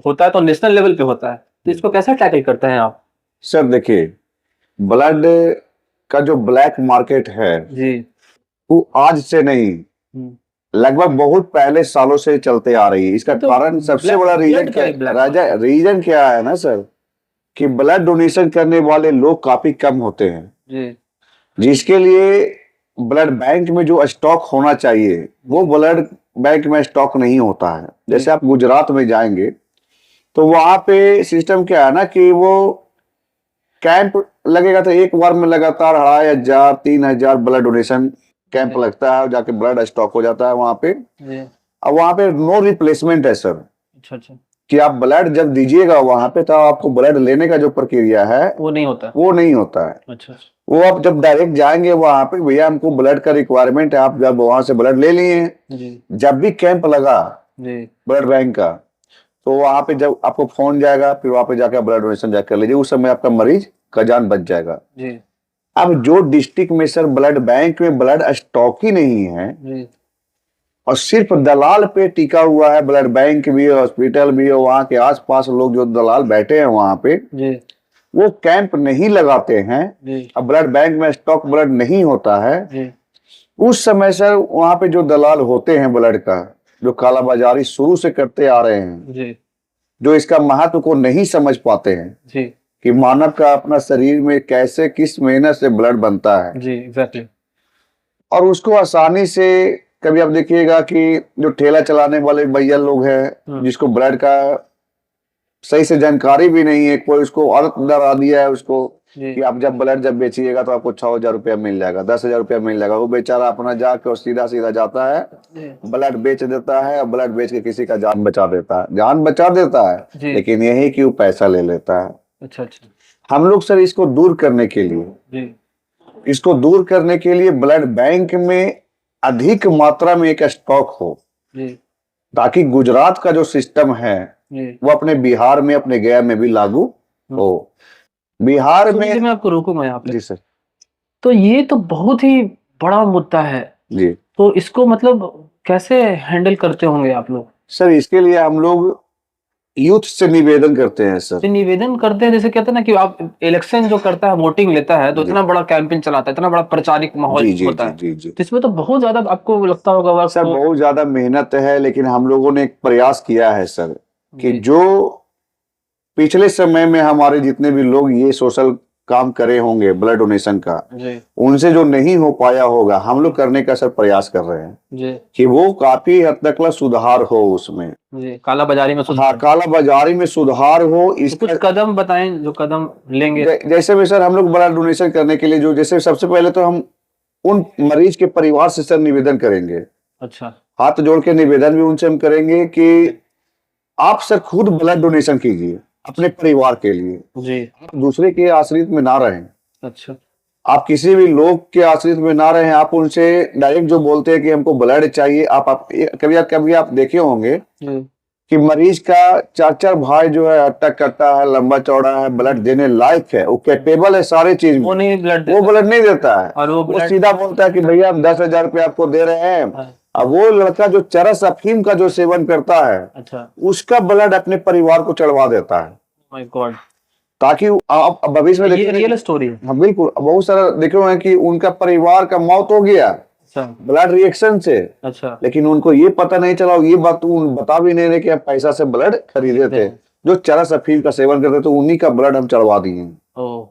होता है तो नेशनल लेवल पे होता है, तो इसको कैसे टैकल करते हैं आप? सर देखिए, ब्लड का जो ब्लैक मार्केट है जी, वो आज से नहीं, लगभग बहुत पहले सालों से चलते आ रही है। इसका तो कारण सबसे बड़ा रीजन क्या है ना सर, कि ब्लड डोनेशन करने वाले लोग काफी कम होते हैं जी, जिसके लिए ब्लड बैंक में जो स्टॉक होना चाहिए वो ब्लड बैंक में स्टॉक नहीं होता है। जैसे आप गुजरात में जाएंगे तो वहां पे सिस्टम क्या है ना कि वो कैंप लगेगा, तो एक बार में लगातार 2500 3000 ब्लड डोनेशन कैंप लगता है, जाके ब्लड स्टॉक हो जाता है वहां पे। अब वहां पे नो रिप्लेसमेंट है सर। अच्छा अच्छा, कि आप ब्लड जब दीजिएगा वहां पे, तो आपको ब्लड लेने का जो प्रक्रिया है वो नहीं होता है। अच्छा, वो आप जब डायरेक्ट जाएंगे वहां पे, भैया हमको ब्लड का रिक्वायरमेंट है, आप जब वहां से ब्लड ले लिए, जब भी कैंप लगा ब्लड बैंक का, तो वहां पे जब आपको फोन जाएगा, फिर वहां पे जाकर ब्लड डोनेशन जाकर लीजिए, उस समय आपका मरीज का जान बच जाएगा। अब जो डिस्ट्रिक्ट में सर ब्लड बैंक में ब्लड स्टॉक ही नहीं है और सिर्फ दलाल पे टिका हुआ है, ब्लड बैंक भी है, हॉस्पिटल भी है, वहां के आसपास लोग जो दलाल बैठे हैं वहां पे वो कैंप नहीं लगाते हैं, अब ब्लड बैंक में स्टॉक ब्लड नहीं होता है, उस समय सर वहां पे जो दलाल होते हैं ब्लड का, जो कालाबाजारी शुरू से करते आ रहे हैं, जो इसका महत्व को नहीं समझ पाते हैं कि मानव का अपना शरीर में कैसे किस मेहनत से ब्लड बनता है जी, एग्जैक्टली, और उसको आसानी से, कभी आप देखिएगा कि जो ठेला चलाने वाले भैया लोग हैं जिसको ब्लड का सही से जानकारी भी नहीं है, कोई उसको आदत डरा दिया है उसको कि आप जब ब्लड जब बेचिएगा तो आपको 6000 रुपया मिल जाएगा, 10,000 रुपया मिल जाएगा। वो बेचारा अपना जाके और सीधा सीधा जाता है, ब्लड बेच देता है और ब्लड बेच के किसी का जान बचा देता है, लेकिन यही कि वो पैसा ले लेता है। अच्छा अच्छा, हम लोग सर इसको दूर करने के लिए ब्लड बैंक में अधिक मात्रा में एक स्टॉक हो, ताकि गुजरात का जो सिस्टम है वो अपने बिहार में, अपने गया में भी लागू हो। बिहार में मैं आपको रोकूंगा यहाँ पे। जी सर। तो ये तो बहुत ही बड़ा मुद्दा है जी, तो इसको मतलब कैसे हैंडल करते होंगे आप लोग? सर इसके लिए हम लोग यूथ से निवेदन करते हैं सर। निवेदन करते हैं, जैसे कहते हैं ना कि आप इलेक्शन जो करता है, वोटिंग लेता है, तो इतना बड़ा कैंपेन चलाता है, इतना बड़ा प्रचारिक माहौल होता है, तो इसमें तो बहुत ज्यादा आपको लगता होगा सर, बहुत ज्यादा मेहनत है, लेकिन हम लोगों ने एक प्रयास किया है सर कि जो पिछले समय में हमारे जितने भी लोग ये सोशल काम करे होंगे ब्लड डोनेशन का, उनसे जो नहीं हो पाया होगा, हम लोग करने का सर प्रयास कर रहे हैं कि वो काफी हद तक सुधार हो उसमें, काला बाजारी में सुधार। हाँ, काला बाजारी में सुधार हो। इस कुछ कदम बताएं जो कदम लेंगे। जैसे भी सर हम लोग ब्लड डोनेशन करने के लिए जो, जैसे सबसे पहले तो हम उन मरीज के परिवार से सर निवेदन करेंगे अच्छा हाथ जोड़ के निवेदन भी उनसे हम करेंगे कि आप सर खुद ब्लड डोनेशन कीजिए अपने परिवार के लिए, जी। आप दूसरे के आश्रित में ना रहें, अच्छा। आप किसी भी लोग के आश्रित में ना रहें। आप उनसे डायरेक्ट जो बोलते हैं कि हमको ब्लड चाहिए, आप कभी आप देखे होंगे कि मरीज का 4 भाई जो है हट्टा कट्टा है, लंबा चौड़ा है, ब्लड देने लायक है, वो कैपेबल है सारे चीज में, वो ब्लड नहीं देता है, और वो सीधा बोलता है कि भैया हम 10,000 रुपये आपको दे रहे हैं। हाँ। अब वो लड़का जो चरस अफीम का जो सेवन करता है, अच्छा, उसका ब्लड अपने परिवार को चढ़वा देता है, माय गॉड, ताकि आप भविष्य में ये देखिए। रियल स्टोरी है। हाँ बिल्कुल, बहुत सारा देखे हुए हैं कि उनका परिवार का मौत हो गया अच्छा, ब्लड रिएक्शन से, अच्छा, लेकिन उनको ये पता नहीं चला, ये बात तो बता भी नहीं रहे कि हम पैसा से ब्लड खरीदे थे, जो चरस अफीम का सेवन करते थे उन्हीं का ब्लड हम चढ़वा दिए। ओ,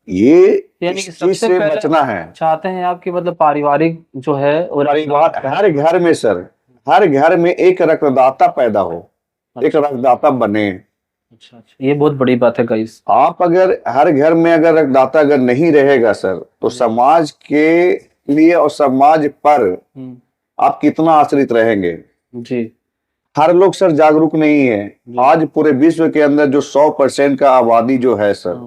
ये यानी कि इस चीज सबसे से पहले बचना है। चाहते हैं आप कि मतलब पारिवारिक जो है और परिवार हर घर में सर, हर घर में एक रक्तदाता पैदा हो, एक रक्तदाता बने। अच्छा, अच्छा, ये बहुत बड़ी बात है गाइस। आप अगर हर घर में अगर रक्तदाता अगर नहीं रहेगा सर, तो समाज के लिए और समाज पर आप कितना आश्रित रहेंगे। जी। हर लोग सर जागरूक नहीं है। आज पूरे विश्व के अंदर जो 100% का आबादी जो है सर,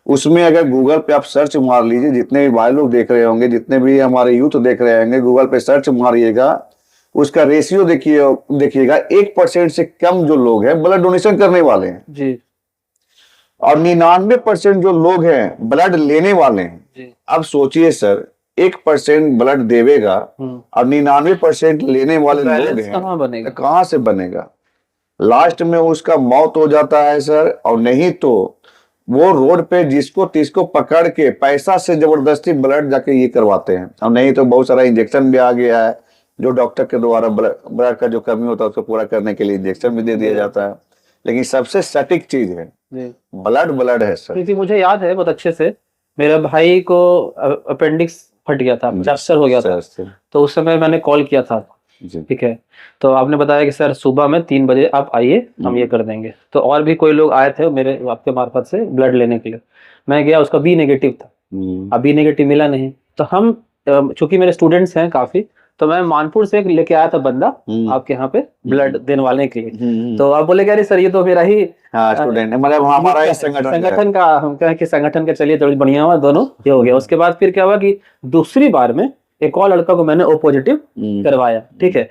उसमें अगर गूगल पे आप सर्च मार लीजिए, जितने भी भाई लोग देख रहे होंगे, जितने भी हमारे यूथ देख रहे होंगे, गूगल पे सर्च मारिएगा, उसका रेशियो देखिएगा 1% से कम जो लोग हैं ब्लड डोनेशन करने वाले हैं जी। और 99% जो लोग हैं ब्लड लेने वाले हैं जी। अब सोचिए सर, 1% ब्लड देवेगा और 99% लेने वाले लोग हैं, कहाँ बनेगा, कहाँ से बनेगा? लास्ट में उसका मौत हो जाता है सर, और नहीं तो वो रोड पे जिसको तिसको पकड़ के पैसा से जबरदस्ती ब्लड जाके ये करवाते हैं, और नहीं तो बहुत सारा इंजेक्शन भी आ गया है जो डॉक्टर के द्वारा ब्लड का जो कमी होता है उसको पूरा करने के लिए इंजेक्शन भी दे दिया जाता है। लेकिन सबसे सटीक चीज है ब्लड है सर। क्योंकि मुझे याद है बहुत अच्छे से, मेरे भाई को अपेंडिक्स फट गया था, कैंसर हो गया था, तो उस समय मैंने कॉल किया था, ठीक है, तो आपने बताया कि सर सुबह में 3 बजे आप आइए, हम ये कर देंगे। तो और भी कोई लोग आए थे मेरे आपके मार्फत से ब्लड लेने के लिए, मैं गया, उसका बी नेगेटिव था, अब बी नेगेटिव मिला नहीं, तो हम चूंकि मेरे स्टूडेंट्स हैं काफी, तो मैं मानपुर से लेके आया था बंदा आपके यहाँ पे ब्लड देने वाले के लिए। तो आप बोले कि अरे सर ये तो मेरा ही स्टूडेंट है, मतलब हमारा ही संगठन का, हम कहें कि संगठन का, चलिए थोड़ी बढ़िया हुआ, दोनों ये हो गया। उसके बाद फिर क्या हुआ कि दूसरी बार में एक और लड़का को मैंने ओ पॉजिटिव करवाया, ठीक है।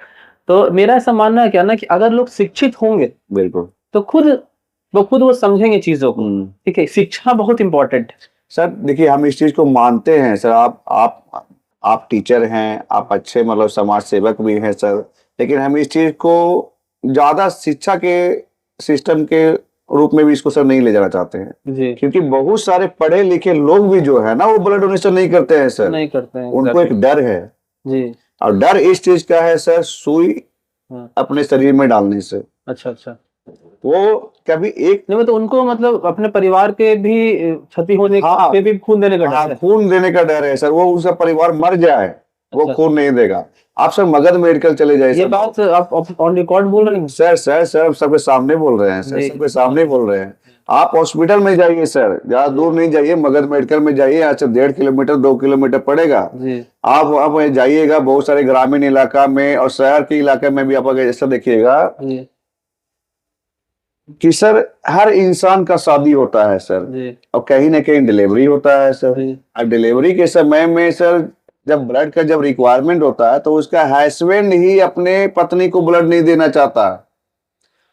तो मेरा ऐसा मानना है क्या ना कि अगर लोग शिक्षित होंगे बिल्कुल तो खुद वो समझेंगे चीजों को, ठीक है। शिक्षा बहुत इंपॉर्टेंट है सर। देखिए हम इस चीज को मानते हैं सर, आप टीचर हैं, आप अच्छे मतलब समाज सेवक भी हैं सर, लेकिन हम इस चीज को ज्यादा शिक्षा के सिस्टम के रूप में भी इसको सर नहीं ले जाना चाहते हैं जी। क्योंकि बहुत सारे पढ़े लिखे लोग भी जो है ना वो ब्लड डोनेशन नहीं करते हैं सर, नहीं करते हैं, उनको एक डर है जी। और डर इस चीज का है सर, सुई अपने शरीर में डालने से। अच्छा अच्छा, वो कभी एक नहीं, तो उनको मतलब अपने परिवार के भी क्षति होने पे भी खून देने का डर है। खून देने का डर है सर, वो उसका परिवार मर जाए वो खून नहीं देगा। आप सर मगध मेडिकल चले जाइए। ये बात आप ऑन रिकॉर्ड बोल रहे हैं सर सबके सामने बोल रहे हैं सर, सबके सामने बोल रहे हैं। आप हॉस्पिटल में जाइए सर, ज्यादा दूर नहीं जाइए, मगध मेडिकल में जाइए, यहाँ से 1.5 किलोमीटर 2 किलोमीटर पड़ेगा। आप वहां जाइएगा, बहुत सारे ग्रामीण इलाका में और शहर के इलाके में भी आप अगर ऐसा देखिएगा कि सर हर इंसान का शादी होता है सर, और कहीं ना कहीं डिलीवरी होता है सर। अब डिलीवरी के समय में सर जब ब्लड का जब रिक्वायरमेंट होता है तो उसका हस्बैंड ही अपने पत्नी को ब्लड नहीं देना चाहता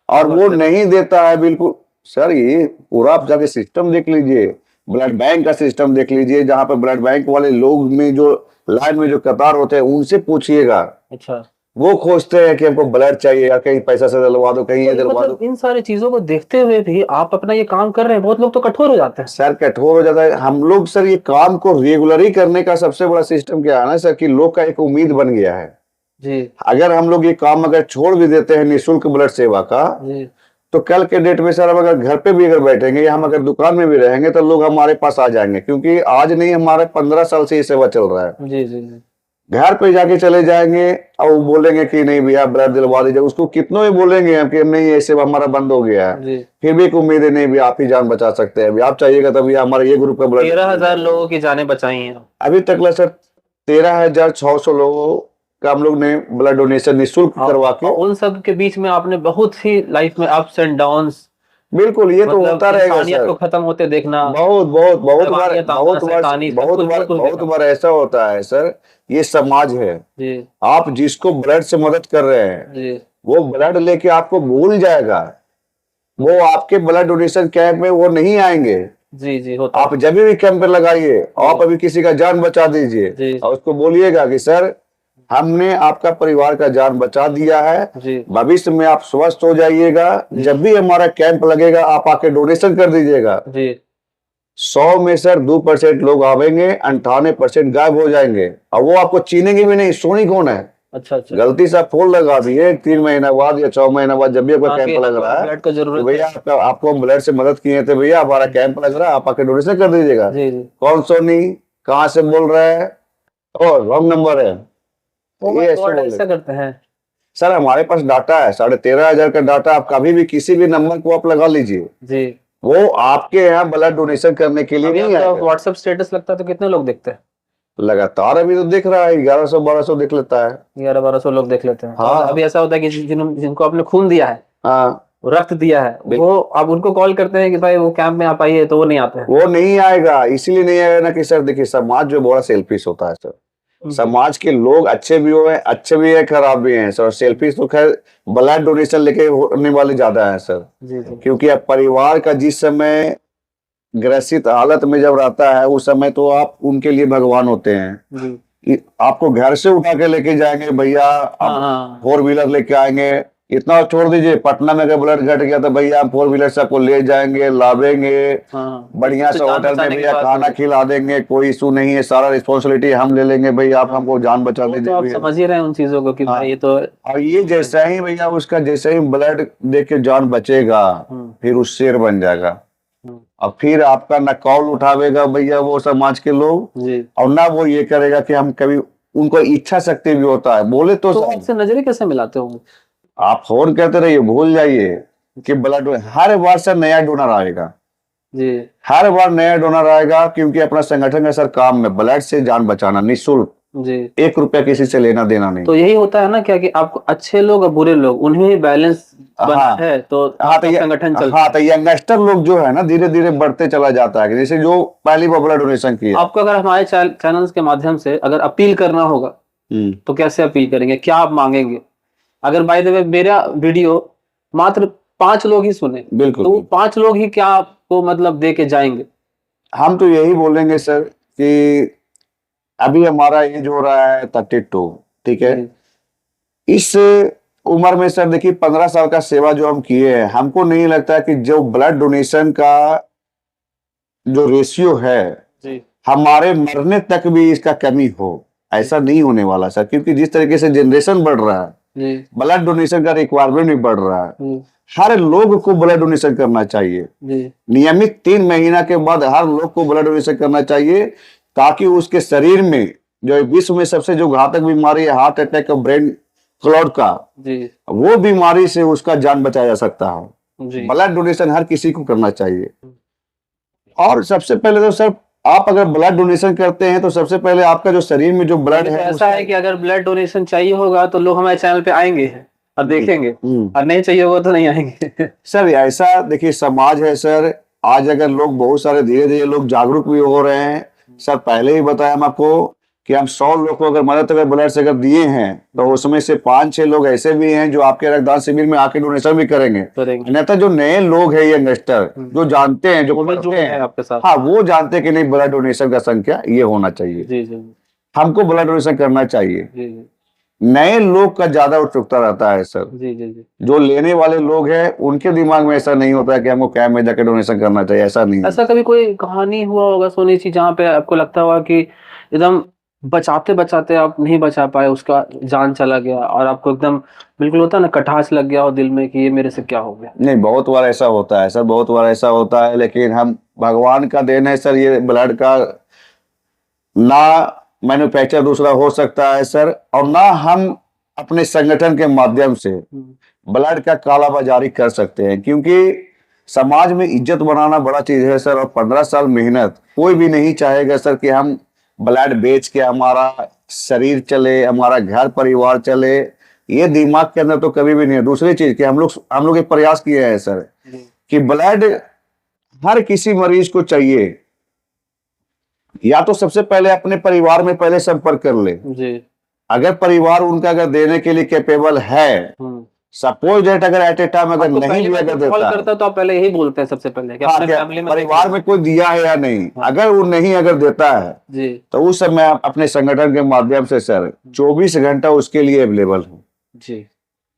और वो नहीं देता है बिल्कुल सर। ये पूरा आप जाके सिस्टम देख लीजिए, ब्लड बैंक का सिस्टम देख लीजिए, जहाँ पे ब्लड बैंक वाले लोग में जो लाइन में जो कतार होते हैं उनसे पूछिएगा। अच्छा, वो खोजते हैं कि हमको ब्लड चाहिए या कहीं पैसा से दिलवा दो, कहीं ये दिलवा दो। इन सारी चीजों को देखते हुए भी आप अपना ये काम कर रहे हैं, बहुत लोग तो कठोर हो जाते हैं सर, कठोर हो जाता है। हम लोग सर ये काम को रेगुलर ही करने का सबसे बड़ा सिस्टम क्या है ना सर, कि लोग का एक उम्मीद बन गया है जी। अगर हम लोग ये काम अगर छोड़ भी देते हैं निःशुल्क ब्लड सेवा का जी, तो कल के डेट में सर हम अगर घर पे भी अगर बैठेंगे या हम अगर दुकान में भी रहेंगे तो लोग हमारे पास आ जाएंगे, क्योंकि आज नहीं हमारे 15 साल से ये सेवा चल रहा है जी जी जी। घर पे जाके चले जाएंगे और वो बोलेंगे कि नहीं भैया ब्लड दिलवा दीजिए, उसको कितनों ही बोलेंगे हम कि नहीं ये सेवा हमारा बंद हो गया है, फिर भी एक उम्मीद है नहीं भी आप ही जान बचा सकते हैं, आप चाहिएगा तभी हमारे ये ग्रुप का ब्लड। 13,000 लोगों की जानें बचाई हैं अभी तक सर, 13,600 लोगों का हम लोग ने ब्लड डोनेशन निःशुल्क करवा के, उन सब के बीच में आपने बहुत ही लाइफ में अप्स एंड डाउन्स, बिल्कुल ये तो मतलब होता रहेगा इंसानियत सर। को खत्म होते देखना, बहुत बहुत बहुत बार हैवानियत, आना, शैतानी, सब कुछ बिल्कुल बहुत देखा। बार ऐसा होता है सर, ये समाज है, जी आप जिसको ब्लड से मदद कर रहे हैं जी वो ब्लड लेके आपको भूल जाएगा, वो आपके ब्लड डोनेशन कैंप में वो नहीं आएंगे। जी जी होता आप जब भी कैंप पे लगाइए, आप अभी किसी का जान बचा दीजिए जी और उसको बोलिएगा कि सर हमने आपका परिवार का जान बचा दिया है, जी भविष्य में आप स्वस्थ हो जाइएगा, जब भी हमारा कैंप लगेगा आप आके डोनेशन कर दीजिएगा। जी 100 में सर 2% लोग आवेंगे, 98% गायब हो जाएंगे और वो आपको चीनेंगे भी नहीं, सोनी कौन है। अच्छा अच्छा। गलती से आप फोन लगा दिए 3 महीना बाद या 6 महीना बाद जब भी आपका हाँ, कैंप कि लग हमको रहा है, ब्लड का तो जरूरत भैया है। आपको हम ब्लड से मदद किए थे भैया, हमारा कैंप लग रहा है, आप आके डोनेशन कर दीजिएगा। जी जी कौन सोनी, कहाँ से बोल रहे हैं, और रॉन्ग नंबर है, वो ये ऐसे गॉड बोले। ऐसा करते हैं। सर हमारे पास डाटा है, 13,500 का डाटा, आप कभी भी किसी भी नंबर को आप लगा लीजिए, जी वो आपके यहाँ ब्लड डोनेशन करने के लिए अभी नहीं आपका आएगा। व्हाट्सएप स्टेटस लगता है तो कितने लोग देखते हैं? लगातार अभी तो दिख रहा है 1100-1200 दिख लेता है। 1100-1200 लोग देख लेते हैं। हाँ। और अभी ऐसा होता है कि जिनको आपने खून दिया है, हाँ रक्त दिया है, वो आप उनको कॉल करते हैं कि भाई वो कैंप में आप आइए, तो वो नहीं आते हैं। वो नहीं आएगा, इसीलिए नहीं आएगा ना कि सर देखिए समाज जो बड़ा सेल्फिश होता है सर, समाज के लोग अच्छे भी हुए, अच्छे भी है, खराब भी हैं सर। सेल्फिश तो खैर ब्लड डोनेशन लेके होने वाले ज्यादा हैं सर, जी जी क्योंकि अब परिवार का जिस समय ग्रसित हालत में जब रहता है उस समय तो आप उनके लिए भगवान होते हैं। जी कि आपको घर से उठा के लेके जाएंगे भैया, हाँ आप हाँ 4 व्हीलर लेके आएंगे, इतना छोड़ दीजिए, पटना में अगर ब्लड घट गया तो भैया हम 4 व्हीलर से आपको ले जाएंगे, लावेंगे, हाँ। बढ़िया तो सा जान होटल में बचाने की भैया बात खाना होगी। खिला देंगे, कोई इशू नहीं है, सारा रिस्पॉन्सिबिलिटी हम ले लेंगे भैया, आप हमको जान बचा वो तो दीजिए आप भैया। समझ ही रहे हैं उन चीजों को कि हाँ। भाई ये तो और ये जैसा ही भैया उसका जैसे ही ब्लड दे के जान बचेगा, फिर उस शेर बन जाएगा, और फिर आपका न कॉल उठावेगा भैया वो समाज के लोग, जी। और ना वो ये करेगा कि हम कभी, उनको इच्छा शक्ति भी होता है, बोले तो तो आपसे नजरें कैसे मिलाते होंगे? आप फोन करते रहिए, भूल जाइए कि ब्लड हर बार से नया डोनर आएगा, जी हर बार नया डोनर आएगा, क्योंकि अपना संगठन का सर काम में ब्लड से जान बचाना, निःशुल्क, जी। 1 रुपया किसी से लेना देना नहीं। तो यही होता है ना क्या कि आपको अच्छे लोग और बुरे लोग उन्हें ही बैलेंस बना हाँ। है, तो हाँ तो संगठन चलता हाँ तो यंगस्टर लोग जो है ना धीरे धीरे बढ़ते चला जाता है, जैसे जो पहली बार ब्लड डोनेशन किया। आपको अगर हमारे चैनल्स के माध्यम से अगर अपील करना होगा तो कैसे अपील करेंगे, क्या आप मांगेंगे? अगर बाय द वे मेरा वीडियो मात्र 5 लोग ही सुने, बिल्कुल, तो वो 5 लोग ही क्या आपको मतलब दे के जाएंगे? हम तो यही बोलेंगे सर कि अभी हमारा एज हो रहा है 32, ठीक है, इस उम्र में सर देखिए 15 साल का सेवा जो हम किए हैं, हमको नहीं लगता कि जो ब्लड डोनेशन का जो रेशियो है जी हमारे मरने तक भी इसका कमी हो, ऐसा नहीं होने वाला सर, क्योंकि जिस तरीके से जनरेशन बढ़ रहा है, जी ब्लड डोनेशन का रिक्वायरमेंट भी बढ़ रहा है, जी हर लोग को ब्लड डोनेशन करना चाहिए, जी नियमित 3 महीना के बाद हर लोग को ब्लड डोनेशन करना चाहिए, ताकि उसके शरीर में जो विश्व में सबसे जो घातक बीमारी है हार्ट अटैक और ब्रेन क्लॉट का, जी वो बीमारी से उसका जान बचाया जा सकता है। जी ब्लड डोनेशन हर किसी को करना चाहिए। और सबसे पहले तो सर आप अगर ब्लड डोनेशन करते हैं तो सबसे पहले आपका जो शरीर में जो ब्लड तो है ऐसा है कि अगर ब्लड डोनेशन चाहिए होगा तो लोग हमारे चैनल पे आएंगे और देखेंगे, और नहीं चाहिए होगा तो नहीं आएंगे। सर ऐसा देखिए समाज है सर, आज अगर लोग बहुत सारे धीरे धीरे लोग जागरूक भी हो रहे हैं सर, पहले ही बताया हम आपको कि हम 100 लोग को अगर मदद अगर ब्लड से अगर दिए हैं तो उसमें से 5-6 लोग ऐसे भी हैं जो आपके रक्तदान शिविर में आके डोनेशन भी करेंगे। अन्यथा जो नए लोग हैं यंगस्टर जो जानते हैं, जो पढ़ते हैं आपके साथ, हाँ वो जानते हैं कि नहीं ब्लड डोनेशन का संख्या ये होना चाहिए, जी जी हमको ब्लड डोनेशन करना चाहिए। जी जी नए लोग का ज्यादा उत्सुकता रहता है सर, जी जी जी। जो लेने वाले लोग हैं उनके दिमाग में ऐसा नहीं होता है कि हमको कैंप में जाकर डोनेशन करना चाहिए, ऐसा नहीं है। ऐसा कभी कोई कहानी हुआ होगा सोनी जी जहाँ पे आपको लगता होगा कि एकदम बचाते बचाते आप नहीं बचा पाए, उसका जान चला गया और आपको एकदम बिल्कुल होता है ना कटास लग गया हो दिल में कि ये मेरे से क्या हो गया? नहीं, बहुत बार ऐसा होता है सर, बहुत बार ऐसा होता है, लेकिन हम भगवान का देन है सर, ये ब्लड का ना मैन्युफैक्चर दूसरा हो सकता है सर, और ना हम अपने संगठन के माध्यम से ब्लड का काला बाजारी कर सकते हैं, क्योंकि समाज में इज्जत बनाना बड़ा चीज है सर, और 15 साल मेहनत कोई भी नहीं चाहेगा सर कि हम ब्लड बेच के हमारा शरीर चले, हमारा घर परिवार चले, ये दिमाग के अंदर तो कभी भी नहीं है। दूसरी चीज कि हम लोग एक प्रयास किए हैं सर कि ब्लड हर किसी मरीज को चाहिए, या तो सबसे पहले अपने परिवार में पहले संपर्क कर ले जी। अगर परिवार उनका अगर देने के लिए कैपेबल है, सपोज डेट अगर एट ए टाइम अगर नहीं भी अगर देता करता तो आप पहले यही बोलते हैं सबसे पहले कि अपने फैमिली में परिवार में कोई दिया है या नहीं। अगर वो नहीं अगर देता है जी, तो उस समय आप अपने संगठन के माध्यम से सर 24 घंटा उसके लिए अवेलेबल है जी।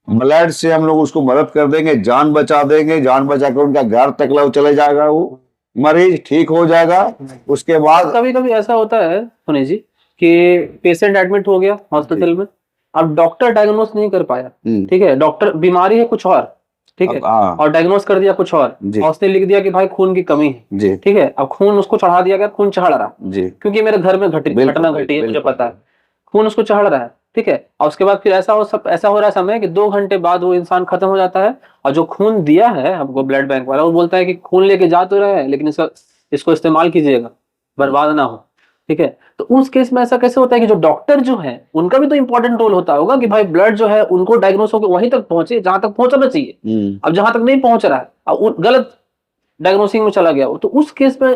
ब्लड से हम लोग उसको मदद कर देंगे, जान बचा देंगे, जान बचा कर उनका घर तक लो चले जाएगा, वो मरीज ठीक हो जाएगा। उसके बाद कभी कभी ऐसा होता है सुनील जी कि पेशेंट एडमिट हो गया हॉस्पिटल में, अब डॉक्टर डायग्नोस नहीं कर पाया, ठीक है, डॉक्टर बीमारी है कुछ और, ठीक है, और डायग्नोस कर दिया कुछ और उसने लिख दिया कि भाई खून की कमी है, ठीक है, अब खून उसको चढ़ा दिया गया, खून चढ़ रहा क्योंकि मेरे घर में घटना घटी है, मुझे पता है, खून उसको चढ़ रहा है, ठीक है, और उसके बाद फिर ऐसा हो रहा है समय कि 2 घंटे बाद वो इंसान खत्म हो जाता है, और जो खून दिया है हमको ब्लड बैंक वाला वो बोलता है कि खून लेके जा तो रहे हैं लेकिन इसको इस्तेमाल कीजिएगा, बर्बाद ना हो, ठीक है। तो उस केस में ऐसा कैसे होता है कि जो डॉक्टर जो है उनका भी तो इंपॉर्टेंट रोल होता होगा कि भाई ब्लड जो है उनको डायग्नोस होकर वहीं तक पहुंचे जहां तक पहुंचना चाहिए, अब जहां तक नहीं पहुंच रहा है, अब गलत डायग्नोसिंग में चला गया वो, तो उस केस में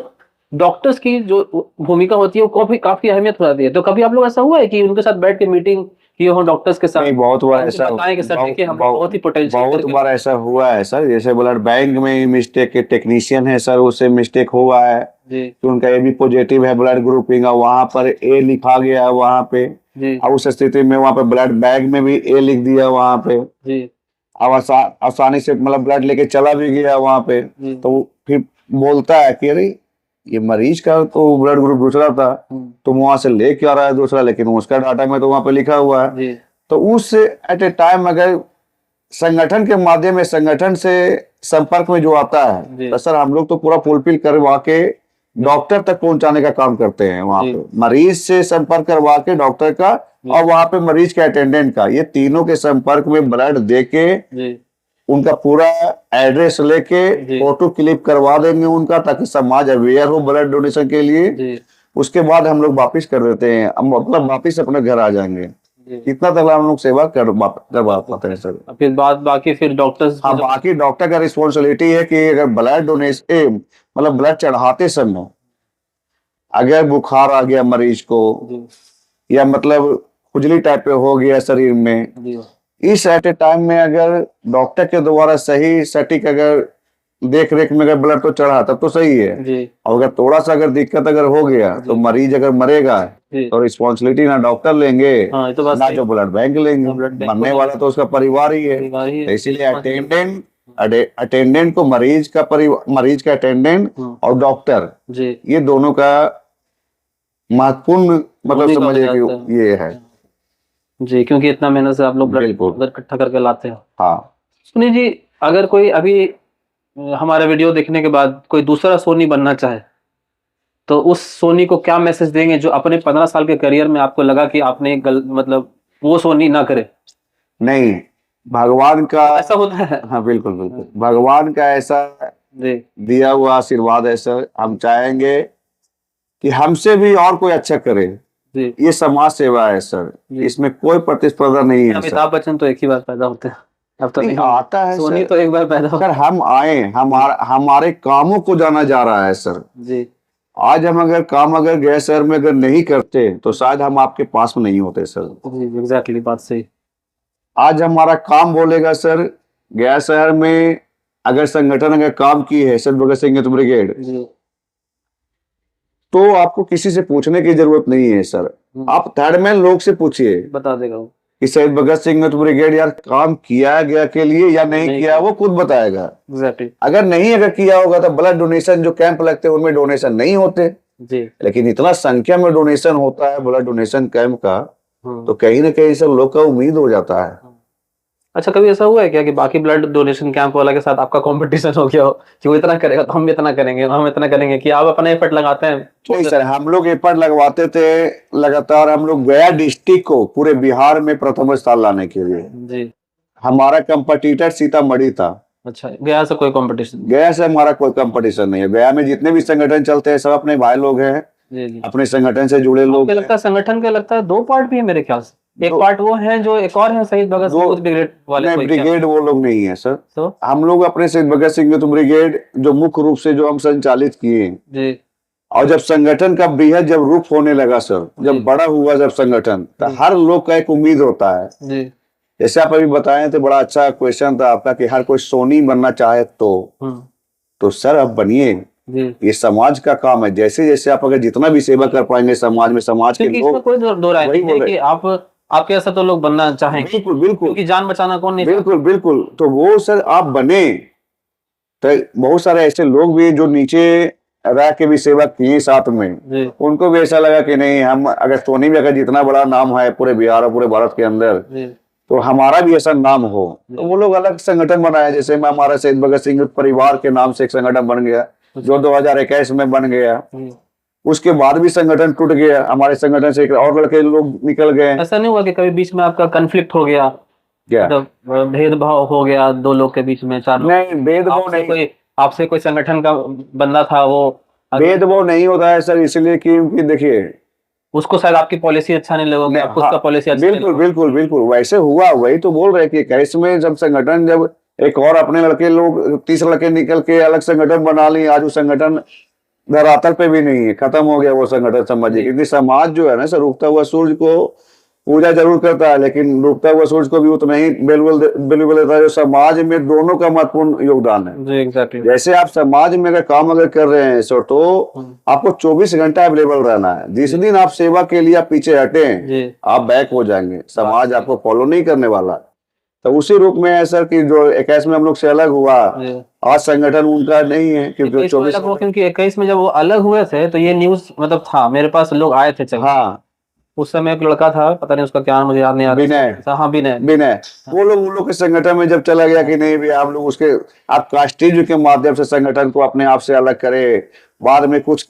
डॉक्टर्स की जो भूमिका होती है वो काफी अहमियत हो जाती है। तो कभी आप लोग ऐसा हुआ है कि उनके साथ बैठ के मीटिंग किए हो डॉक्टर्स के साथ? बहुत बार ऐसा बताएं कि सर देखिए हम बहुत ही पोटेंशियल, बहुत बार ऐसा हुआ है सर। जैसे ब्लड बैंक में मिस्टेक के टेक्नीशियन है सर, उससे मिस्टेक हुआ है कि उनका ए बी पॉजिटिव है ब्लड ग्रुपिंग, वहां पर ए लिखा गया है वहां पे, अब उस स्थिति में वहां पे ब्लड बैंक में भी ए लिख दिया वहां पे, अब आसानी से मतलब ब्लड लेके चला भी गया वहां पे, तो फिर बोलता है कि अरे ये मरीज का तो ब्लड ग्रुप दूसरा था, तो वहां से ले क्या रहा है दूसरा, लेकिन उसका डाटा में तो वहां पे लिखा हुआ है। तो उस एट ए टाइम अगर संगठन के माध्यम से संगठन से संपर्क में जो आता है तो सर हम लोग तो पूरा फुलफिल करवा के डॉक्टर तक पहुंचाने का काम करते हैं। वहां पे मरीज से संपर्क करवा के डॉक्टर का और वहां पे मरीज के अटेंडेंट का, ये तीनों के संपर्क में ब्लड देके उनका पूरा एड्रेस लेके फोटो क्लिप करवा देंगे उनका, ताकि समाज अवेयर हो ब्लड डोनेशन के लिए। उसके बाद हम लोग वापिस कर देते हैं, मतलब वापिस अपने घर आ जाएंगे। इतना तक हम लोग सेवा करवा पाते हैं सर। फिर बाकी फिर डॉक्टर्स, हाँ, बाकी डॉक्टर का रिस्पॉन्सिबिलिटी है कि अगर ब्लड डोनेशन मतलब ब्लड चढ़ाते समय अगर बुखार आ गया मरीज को या मतलब खुजली टाइप पे हो गया शरीर में, इस एट ए टाइम में अगर डॉक्टर के द्वारा सही सटीक अगर देख रेख में अगर ब्लड तो चढ़ा तब तो सही है, और अगर थोड़ा सा अगर दिक्कत अगर हो गया तो मरीज अगर मरेगा तो रिस्पॉन्सिबिलिटी ना डॉक्टर लेंगे ना जो ब्लड बैंक लेंगे, मरने वाला तो उसका परिवार ही है। तो इसीलिए अटेंडेंट को मरीज का अटेंडेंट और डॉक्टर ये दोनों का महत्वपूर्ण मतलब समझिए कि ये है जी, क्योंकि इतना मेहनत से आप लोग ब्लड इकट्ठा करके लाते हैं। हाँ सुनील जी, अगर कोई अभी हमारा वीडियो देखने के बाद कोई दूसरा सोनी बनना चाहे तो उस सोनी को क्या मैसेज देंगे जो अपने 15 साल के करियर में आपको लगा कि आपने मतलब वो सोनी ना करे? नहीं, भगवान का ऐसा होता है। हाँ बिल्कुल बिल्कुल, भगवान का ऐसा दिया हुआ आशीर्वाद है सर। हम चाहेंगे कि हमसे भी और कोई अच्छा करे, ये समाज सेवा है सर, इसमें कोई प्रतिस्पर्धा नहीं है। अमिताभ बच्चन तो एक ही बार पैदा होते हैं, अब तो नहीं आता है सोनी तो एक बार पैदा होता है। हम आए, हमारे कामों को जाना जा रहा है सर जी। आज हम अगर काम अगर गए शहर में अगर नहीं करते तो शायद हम आपके पास में नहीं होते सर जी। एग्जैक्टली, बात सही। आज हमारा काम बोलेगा सर, गया शहर में अगर संगठन अगर काम की है sir Bhagat Singh youth brigade, तो आपको किसी से पूछने की जरूरत नहीं है सर, आप थर्ड मैन लोग से पूछिए, बता देगा वो कि शहीद भगत सिंह यूथ ब्रिगेड यार काम किया गया के लिए या नहीं किया, वो खुद बताएगा। एग्जैक्टली। अगर नहीं अगर किया होगा तो ब्लड डोनेशन जो कैंप लगते हैं उनमें डोनेशन नहीं होते जी, लेकिन इतना संख्या में डोनेशन होता है ब्लड डोनेशन कैंप का, तो कहीं ना कहीं सब लोग का उम्मीद हो जाता है। अच्छा, कभी ऐसा हुआ है क्या कि बाकी ब्लड डोनेशन कैंप वाला के साथ आपका कंपटीशन हो गया हो कि वो इतना करेगा तो हम भी इतना करेंगे, हम इतना करेंगे, कि आप अपना एफर्ट लगाते हैं? नहीं सर, हम लोग एफर्ट लगवाते थे लगातार। हम लोग गया डिस्ट्रिक्ट को पूरे बिहार में प्रथम स्थान लाने के लिए जी, हमारा कंपटीटर सीतामढ़ी था। अच्छा, गया से कोई कंपटीशन? गया से हमारा कोई कंपटीशन नहीं है। गया में जितने भी संगठन चलते हैं सब अपने भाई लोग हैं, जी जी। अपने संगठन से जुड़े लोग मुझे लगता है संगठन के लगता है 2 पार्ट भी है मेरे ख्याल से। एक पार्ट वो है जो एक और है शहीद भगत सिंह यूथ ब्रिगेड वाले, नहीं, कोई क्या? ब्रिगेड वो लोग नहीं है सर। तो हम लोग अपने शहीद भगत सिंह यूथ ब्रिगेड जो मुख्य रूप से जो हम संचालित किए, जी और जब संगठन का बृहद जब रूप होने लगा सर, जी जब बड़ा हुआ जब संगठन, तो हर लोग का एक उम्मीद होता है। जी। जैसे आप अभी बताए थे, बड़ा अच्छा क्वेश्चन था आपका कि हर कोई सोनी बनना चाहे तो सर आप बनिए। जी। ये समाज का काम है। जैसे जैसे आप अगर जितना भी सेवा कर पाएंगे समाज में, समाज के क्योंकि इसमें लोग, कोई दो राय वही नहीं है बोल रहे कि आप आपके ऐसा तो लोग बनना चाहेंगे, बिल्कुल बिल्कुल क्योंकि जान बचाना कौन नहीं बिल्कुल बिल्कुल। तो वो सर आप बने, तो बहुत सारे ऐसे लोग भी जो नीचे रह के भी सेवा किए साथ में, जी उनको भी ऐसा लगा कि नहीं, हम अगर सोनी में अगर जितना बड़ा नाम है पूरे बिहार और पूरे भारत के अंदर, जी तो हमारा भी ऐसा नाम हो। तो वो लोग अलग संगठन बनाए, जैसे मैं हमारा शहीद भगत सिंह परिवार के नाम से एक संगठन बन गया जो 2021 में बन गया। उसके बाद भी संगठन टूट गया, हमारे संगठन से एक और लड़के लोग निकल गए। ऐसा नहीं हुआ कि कभी बीच में आपका कन्फ्लिक्ट हो गया, क्या? मतलब भेदभाव हो गया 2 लोग के बीच में, 4 लोग? नहीं, भेदभाव नहीं, आपसे कोई संगठन का बंदा था, वो भेदभाव नहीं होता है सर, इसलिए क्योंकि देखिए, उसको शायद आपकी पॉलिसी अच्छा नहीं लगोगे, आपको उसका पॉलिसी अच्छा नहीं बिल्कुल लगोगे। बिल्कुल बिल्कुल वैसे हुआ। वही तो बोल रहे कि इक्कीस में जब संगठन, जब एक और अपने लड़के लोग 30 लड़के निकल के अलग संगठन बना लिए, आज वो संगठन धरातल पे भी नहीं है, खत्म हो गया वो संगठन, समझिए। क्योंकि समाज जो है ना सर, उगता हुआ सूर्य को पूजा जरूर करता है, लेकिन डूबता हुआ सूरज को भी उतना ही वैल्यूएबल देता है जो समाज में दोनों का महत्वपूर्ण योगदान है। जी एग्जैक्टली। जैसे आप समाज में अगर काम अगर कर रहे हैं सर, तो आपको 24 घंटा अवेलेबल रहना है। जिस दिन आप सेवा के लिए आप पीछे हटे, आप बैक हो जाएंगे, समाज आपको फॉलो नहीं करने वाला। तो उसी रूप में है सर कि जो 21 में हम लोग से अलग हुआ, आज संगठन उनका नहीं है, क्योंकि 24 क्योंकि 21 में जब वो अलग हुए थे तो ये न्यूज मतलब था, मेरे पास लोग आए थे चल। हाँ, उस समय एक लड़का था, पता नहीं उसका क्या, मुझे याद नहीं आ रहा। विनय। हाँ विनय। विनय वो लोग उन लोग के संगठन में जब चला गया कि नहीं भी आप लोग उसके, आप कास्टिज के माध्यम से संगठन को अपने आप से अलग करे। बाद में कुछ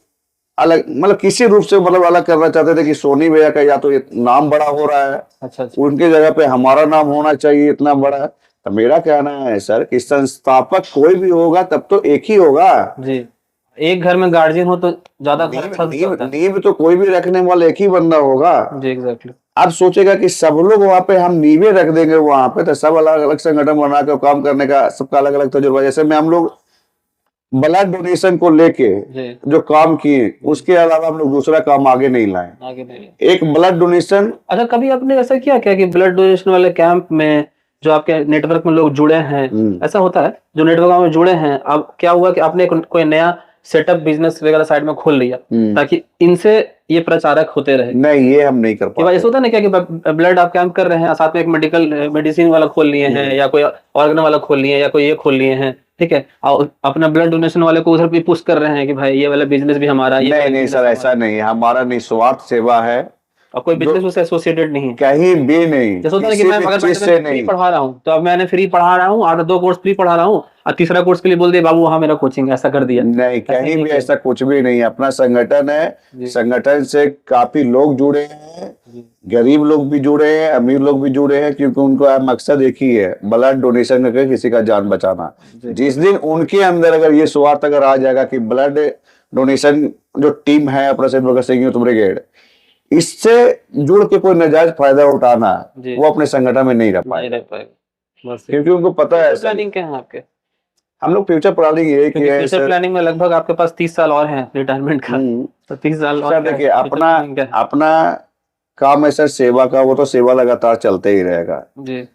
अलग, मतलब किसी रूप से मतलब अलग करना चाहते थे कि सोनी भैया का या तो ये नाम बड़ा हो रहा है, अच्छा उनके जगह पे हमारा नाम होना चाहिए इतना बड़ा। तो मेरा कहना है सर कि संस्थापक कोई भी होगा तब तो एक ही होगा जी। एक घर में गार्जियन हो तो ज्यादा नींव तो कोई भी रखने वाला एक ही बंदा होगा। जी एग्जैक्टली। आप सोचेगा कि सब लोग वहां पे हम नींवें रख देंगे वहां पे, तो सब अलग अलग संगठन बना के काम करने का सबका अलग अलग तजुर्बा। जैसे में हम लोग ब्लड डोनेशन को लेके जो काम किए, उसके अलावा हम लोग दूसरा काम आगे नहीं लाए। एक ब्लड डोनेशन। अच्छा, कभी आपने ऐसा किया क्या कि ब्लड डोनेशन वाले कैंप में जो आपके नेटवर्क में लोग जुड़े हैं, ऐसा होता है जो नेटवर्क में जुड़े हैं, अब क्या हुआ कि आपने कोई नया सेटअप बिजनेस वगैरह साइड में खोल लिया ताकि इनसे ये प्रचारक होते रहे? नहीं, ये हम नहीं कर पाते। ऐसा होता है ना क्या कि ब्लड आप कैंप कर रहे हैं, साथ में एक मेडिसिन वाला खोल लिए हैं, या कोई ऑर्गन वाला खोल लिए हैं, या कोई ये खोल लिए हैं, ठीक है, और अपना ब्लड डोनेशन वाले को उधर भी पुश कर रहे हैं कि भाई ये वाला बिजनेस भी हमारा। नहीं सर, ऐसा नहीं है, हमारा निस्वार्थ सेवा है और कोई बिजनेस उससे एसोसिएटेड नहीं है, कहीं भी नहीं। जैसे होता है कि मैं अगर फ्री पढ़ा रहा हूँ तो अब मैंने फ्री पढ़ा रहा हूँ, आधा 2 कोर्स फ्री पढ़ा रहा हूँ, और तीसरा कोर्स के लिए बोल दिया बाबू वहाँ मेरा कोचिंग, ऐसा कर दिया। नहीं, कहीं भी ऐसा कुछ भी नहीं। अपना संगठन है, संगठन से काफी लोग जुड़े हैं, गरीब लोग भी जुड़े हैं, अमीर लोग भी जुड़े हैं, क्योंकि उनका मकसद एक ही है, ब्लड डोनेशन करके किसी का जान बचाना। जिस दिन उनके अंदर अगर ये स्वार्थ अगर आ जाएगा कि ब्लड डोनेशन जो टीम है अपना शहीद भगत सिंह यूथ ब्रिगेड, इससे जुड़ के कोई नाजायज फायदा उठाना, वो अपने संगठन में नहीं रह पाएगा, क्योंकि उनको पता है। प्लानिंग क्या है आपके? हम लोग फ्यूचर प्लानिंग ये कि फ्यूचर प्लानिंग में लगभग आपके पास 30 साल और हैं रिटायरमेंट का, तो 30 साल और देखिए अपना काम है सर सेवा का, वो तो सेवा लगातार चलते ही रहेगा जी।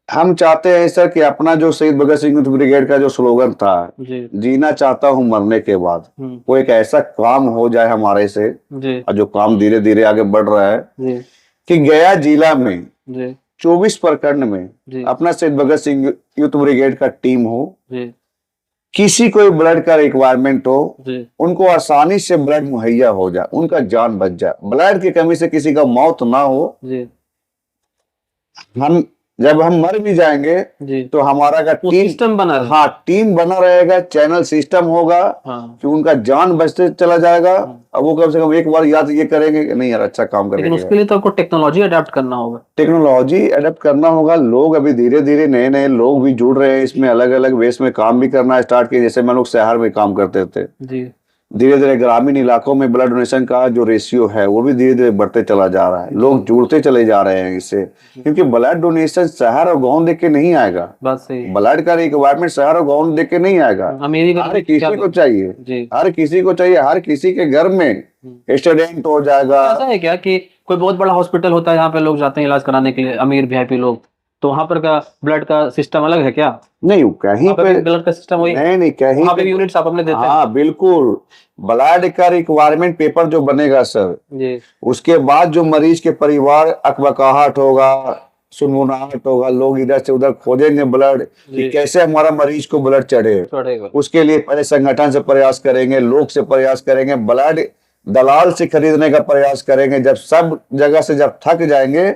हम चाहते हैं सर कि अपना जो शहीद भगत सिंह यूथ ब्रिगेड का जो स्लोगन था, जीना चाहता हूँ मरने के बाद, वो एक ऐसा काम हो जाए हमारे से, और जो काम धीरे धीरे आगे बढ़ रहा है कि गया जिला में 24 प्रखंड में अपना शहीद भगत सिंह यूथ ब्रिगेड का टीम हो, किसी को ब्लड का रिक्वायरमेंट हो, उनको आसानी से ब्लड मुहैया हो जाए, उनका जान बच जाए, ब्लड की कमी से किसी का मौत ना हो। हम जब हम मर भी जाएंगे तो हमारा का टीम सिस्टम बना, हाँ टीम बना रहेगा, चैनल सिस्टम होगा कि उनका जान बचते चला जाएगा, और वो कम से कम एक बार याद ये करेंगे कि नहीं यार अच्छा काम करेंगे। लेकिन उसके लिए तो आपको टेक्नोलॉजी अडेप्ट करना होगा। टेक्नोलॉजी अडेप्ट करना होगा। लोग अभी धीरे धीरे नए नए लोग भी जुड़ रहे हैं इसमें, अलग अलग वेस में काम भी करना स्टार्ट किए। जैसे मैं लोग शहर में काम करते थे, धीरे धीरे ग्रामीण इलाकों में ब्लड डोनेशन का जो रेशियो है वो भी धीरे धीरे बढ़ते चला जा रहा है, लोग जुड़ते चले जा रहे हैं इससे, क्योंकि ब्लड डोनेशन शहर और गांव देख के नहीं आएगा। बात सही है। ब्लड का रिक्वायरमेंट शहर और गांव देख के नहीं आएगा, हर किसी को चाहिए, हर किसी को चाहिए, हर किसी के घर में स्टूडेंट हो जाएगा। ऐसा है क्या कि कोई बहुत बड़ा हॉस्पिटल होता है जहाँ पे लोग जाते हैं इलाज कराने के लिए, अमीर वीआईपी लोग, तो वहां पर का ब्लड का सिस्टम अलग है क्या? नहीं, कहीं पे ब्लड का सिस्टम वही नहीं, कहीं वहाँ पे यूनिट्स आप अपने देते हैं? हाँ बिल्कुल, ब्लड का रिक्वायरमेंट पेपर जो बनेगा सर जी, उसके बाद जो मरीज के परिवार अकबकाहट होगा, सुनमुनाहट होगा, लोग इधर से उधर खोजेंगे ब्लड कि कैसे हमारा मरीज को ब्लड चढ़े, उसके लिए पहले संगठन से प्रयास करेंगे, लोग से प्रयास करेंगे, ब्लड दलाल से खरीदने का प्रयास करेंगे। जब सब जगह से जब थक जाएंगे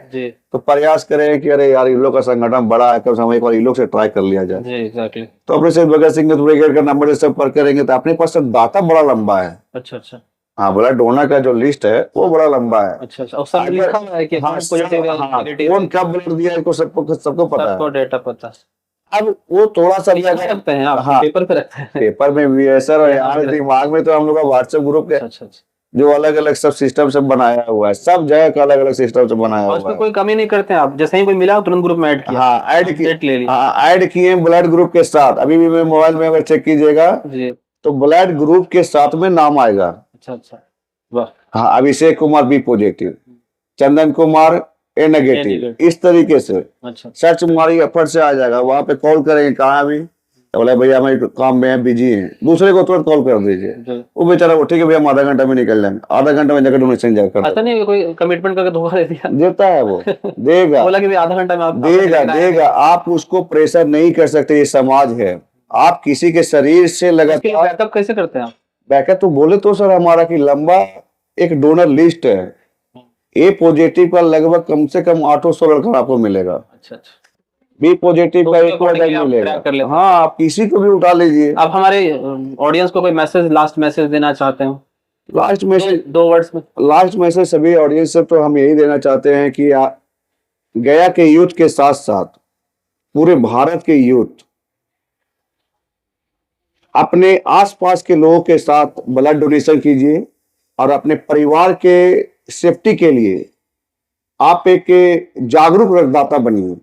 तो प्रयास करेंगे कि अरे यार इन लोग का संगठन बड़ा है, कम से कम एक बार इन लोग से ट्राई कर लिया जाए। एग्जैक्टली। तो अपने शहीद भगत सिंह ब्रिगेड का नंबर से संपर्क करेंगे तो अपने पास डाटा बड़ा लंबा है। अच्छा अच्छा। हाँ, ब्लड डोनर का जो लिस्ट है वो बड़ा लंबा है। अच्छा अच्छा। और सब लिखा हुआ है कि कौन कब ब्लड दिया है, सबको पता है, डेटा पता। अब वो थोड़ा सा रखते हैं आप? हाँ, पेपर पे रखते हैं? पेपर में भी है सर, और यार दिमाग में तो हम लोग का व्हाट्सएप ग्रुप के जो अलग अलग सब सिस्टम से बनाया हुआ है, सब जगह का अलग अलग सिस्टम से बनाया हुआ है, उसमें कोई कमी नहीं करते हैं आप? जैसे ही कोई मिला तुरंत ग्रुप में ऐड किया? हाँ, ऐड किए ब्लड ग्रुप के साथ। अभी भी मेरे मोबाइल में अगर चेक कीजिएगा तो ब्लड ग्रुप के साथ में नाम आएगा। अच्छा अच्छा, वाह। हाँ, अभिषेक कुमार बी पॉजिटिव, चंदन कुमार ए नेगेटिव, इस तरीके से सर्च मारिए, फट से आ जाएगा। वहां पे कॉल करेंगे कहाँ अभी, तो बोले भैया हमारे काम में है, बिजी है, दूसरे को तुरंत कॉल कर दीजिए, वो बेचारा वो ठीक है भैया हम आधा घंटा में निकल जाएंगे, आधा घंटा में जाकर डोनेशन जाकर। ऐसा नहीं कोई कमिटमेंट करके धोखा दे दिया? देता है वो, देगा, बोला कि आधा घंटा में आप देगा। आप उसको प्रेशर नहीं कर सकते, ये समाज है। आप किसी के शरीर से लगातार बैकअप कैसे करते हैं आप? बैकअप तो बोले तो सर हमारा की लंबा एक डोनर लिस्ट है, ए पॉजिटिव का लगभग कम से कम 800 लड़का आपको मिलेगा। अच्छा अच्छा। बी पॉजिटिव का एक मिलेगा। हाँ, आप किसी को भी उठा लीजिए। आप हमारे ऑडियंस को कोई मैसेज, लास्ट मैसेज देना चाहते हो? लास्ट मैसेज 2 वर्ड्स में। लास्ट मैसेज सभी ऑडियंस से तो हम यही देना चाहते हैं कि गया के यूथ के साथ साथ पूरे भारत के यूथ अपने आसपास के लोगों के साथ ब्लड डोनेशन कीजिए और अपने परिवार के सेफ्टी के लिए आप एक जागरूक रक्तदाता बनिए।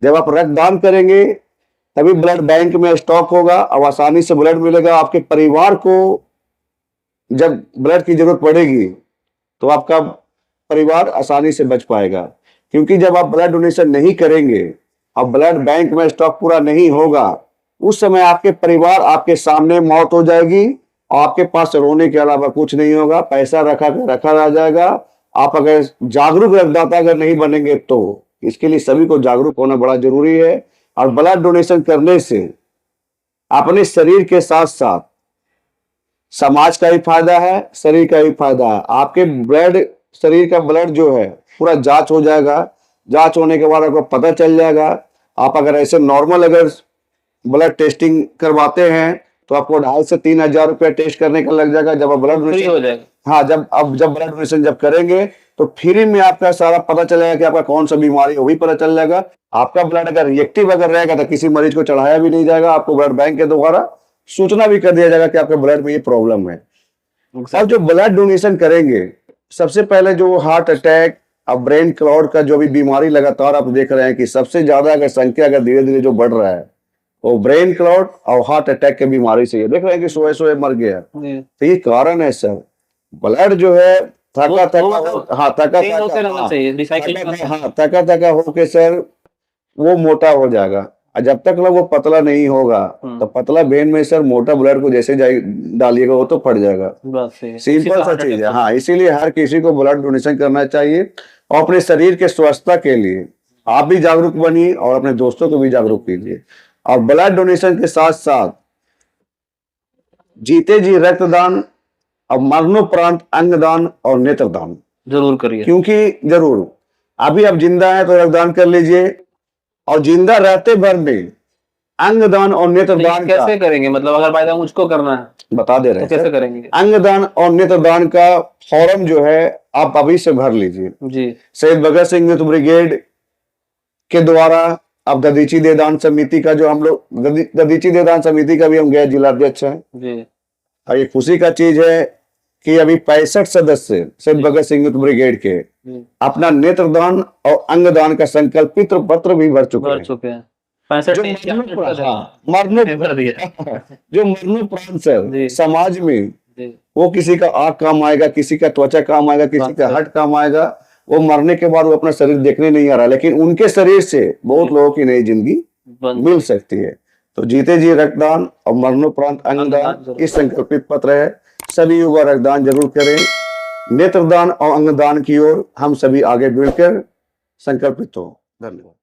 जब आप रक्तदान करेंगे तभी ब्लड बैंक में स्टॉक होगा और आसानी से ब्लड मिलेगा। आपके परिवार को जब ब्लड की जरूरत पड़ेगी तो आपका परिवार आसानी से बच पाएगा, क्योंकि जब आप ब्लड डोनेशन नहीं करेंगे और ब्लड बैंक में स्टॉक पूरा नहीं होगा, उस समय आपके परिवार आपके सामने मौत हो जाएगी और आपके पास रोने के अलावा कुछ नहीं होगा, पैसा रखा रह जाएगा। आप अगर जागरूक रक्तदाता अगर नहीं बनेंगे तो इसके लिए सभी को जागरूक होना बड़ा जरूरी है। और ब्लड डोनेशन करने से अपने शरीर के साथ साथ समाज का भी फायदा है, शरीर का भी फायदा है। आपके शरीर का ब्लड जो है पूरा जांच हो जाएगा, जांच होने के बाद आपको पता चल जाएगा। आप अगर ऐसे नॉर्मल अगर ब्लड टेस्टिंग करवाते हैं तो आपको 2,500 से 3,000 रुपया टेस्ट करने का लग जाएगा। जब आप ब्लड डोनेशन हो जाएगा, हाँ, जब ब्लड डोनेशन जब करेंगे तो फ्री में आपका सारा पता चलेगा कि आपका कौन सा बीमारी है, वो भी पता चल जाएगा। आपका ब्लड अगर रिएक्टिव अगर रहेगा तो किसी मरीज को चढ़ाया भी नहीं जाएगा, आपको ब्लड बैंक के द्वारा सूचना भी कर दिया जाएगा कि आपके ब्लड में ये प्रॉब्लम है। और जो ब्लड डोनेशन करेंगे, सबसे पहले जो हार्ट अटैक और ब्रेन क्लॉट का जो भी बीमारी लगातार आप देख रहे हैं कि सबसे ज्यादा अगर संख्या अगर धीरे धीरे जो बढ़ रहा है वो ब्रेन क्लॉट और हार्ट अटैक के बीमारी से देख रहे हैं कि सोए मर गया। तो ये कारण है सर, ब्लड जो है थका थका होके सर वो मोटा हो जाएगा। और जब तक वो पतला नहीं होगा तो पतला वेन में सर मोटा ब्लड को जैसे डालिएगा वो तो फट जाएगा। सिंपल सा चीज है। हाँ, इसीलिए हर किसी को ब्लड डोनेशन करना चाहिए और अपने शरीर के स्वस्थता के लिए आप भी जागरूक बनिए और अपने दोस्तों को भी जागरूक कीजिए। और ब्लड डोनेशन के साथ साथ जीते जी रक्तदान और मरणोपरांत अंगदान और नेत्रदान जरूर करिए, क्योंकि जरूर अभी आप जिंदा हैं तो रक्तदान कर लीजिए और जिंदा रहते भर में अंगदान और नेत्रदान कैसे करेंगे? मतलब अगर बाय चांस मुझको करना है बता दे रहे हैं, तो कैसे करेंगे? अंगदान और नेत्रदान का फॉर्म जो है आप अभी से भर लीजिए जी। शहीद भगत सिंह यूथ ब्रिगेड के द्वारा अब ददीची देदान समिति का जो हम लोग ददीची देदान समिति का भी हम गए जिला अध्यक्ष हैं जी। और ये खुशी का चीज है कि अभी 65 सदस्य शहीद भगत सिंह यूथ ब्रिगेड के अपना नेत्रदान और अंगदान का संकल्पित पत्र भी भर चुके हैं। 65 जो मरणोपरांत है समाज में, वो किसी का आंख काम आएगा, किसी का त्वचा काम आएगा, किसी का हट काम आएगा, वो मरने के बाद वो अपना शरीर देखने नहीं आ रहा, लेकिन उनके शरीर से बहुत लोगों की नई जिंदगी मिल सकती है। तो जीते जी रक्तदान और मरणोपरांत अंगदान इस संकल्पित पत्र है। सभी युवा रक्तदान जरूर करें। नेत्रदान और अंगदान की ओर हम सभी आगे बढ़कर संकल्पित हो। धन्यवाद।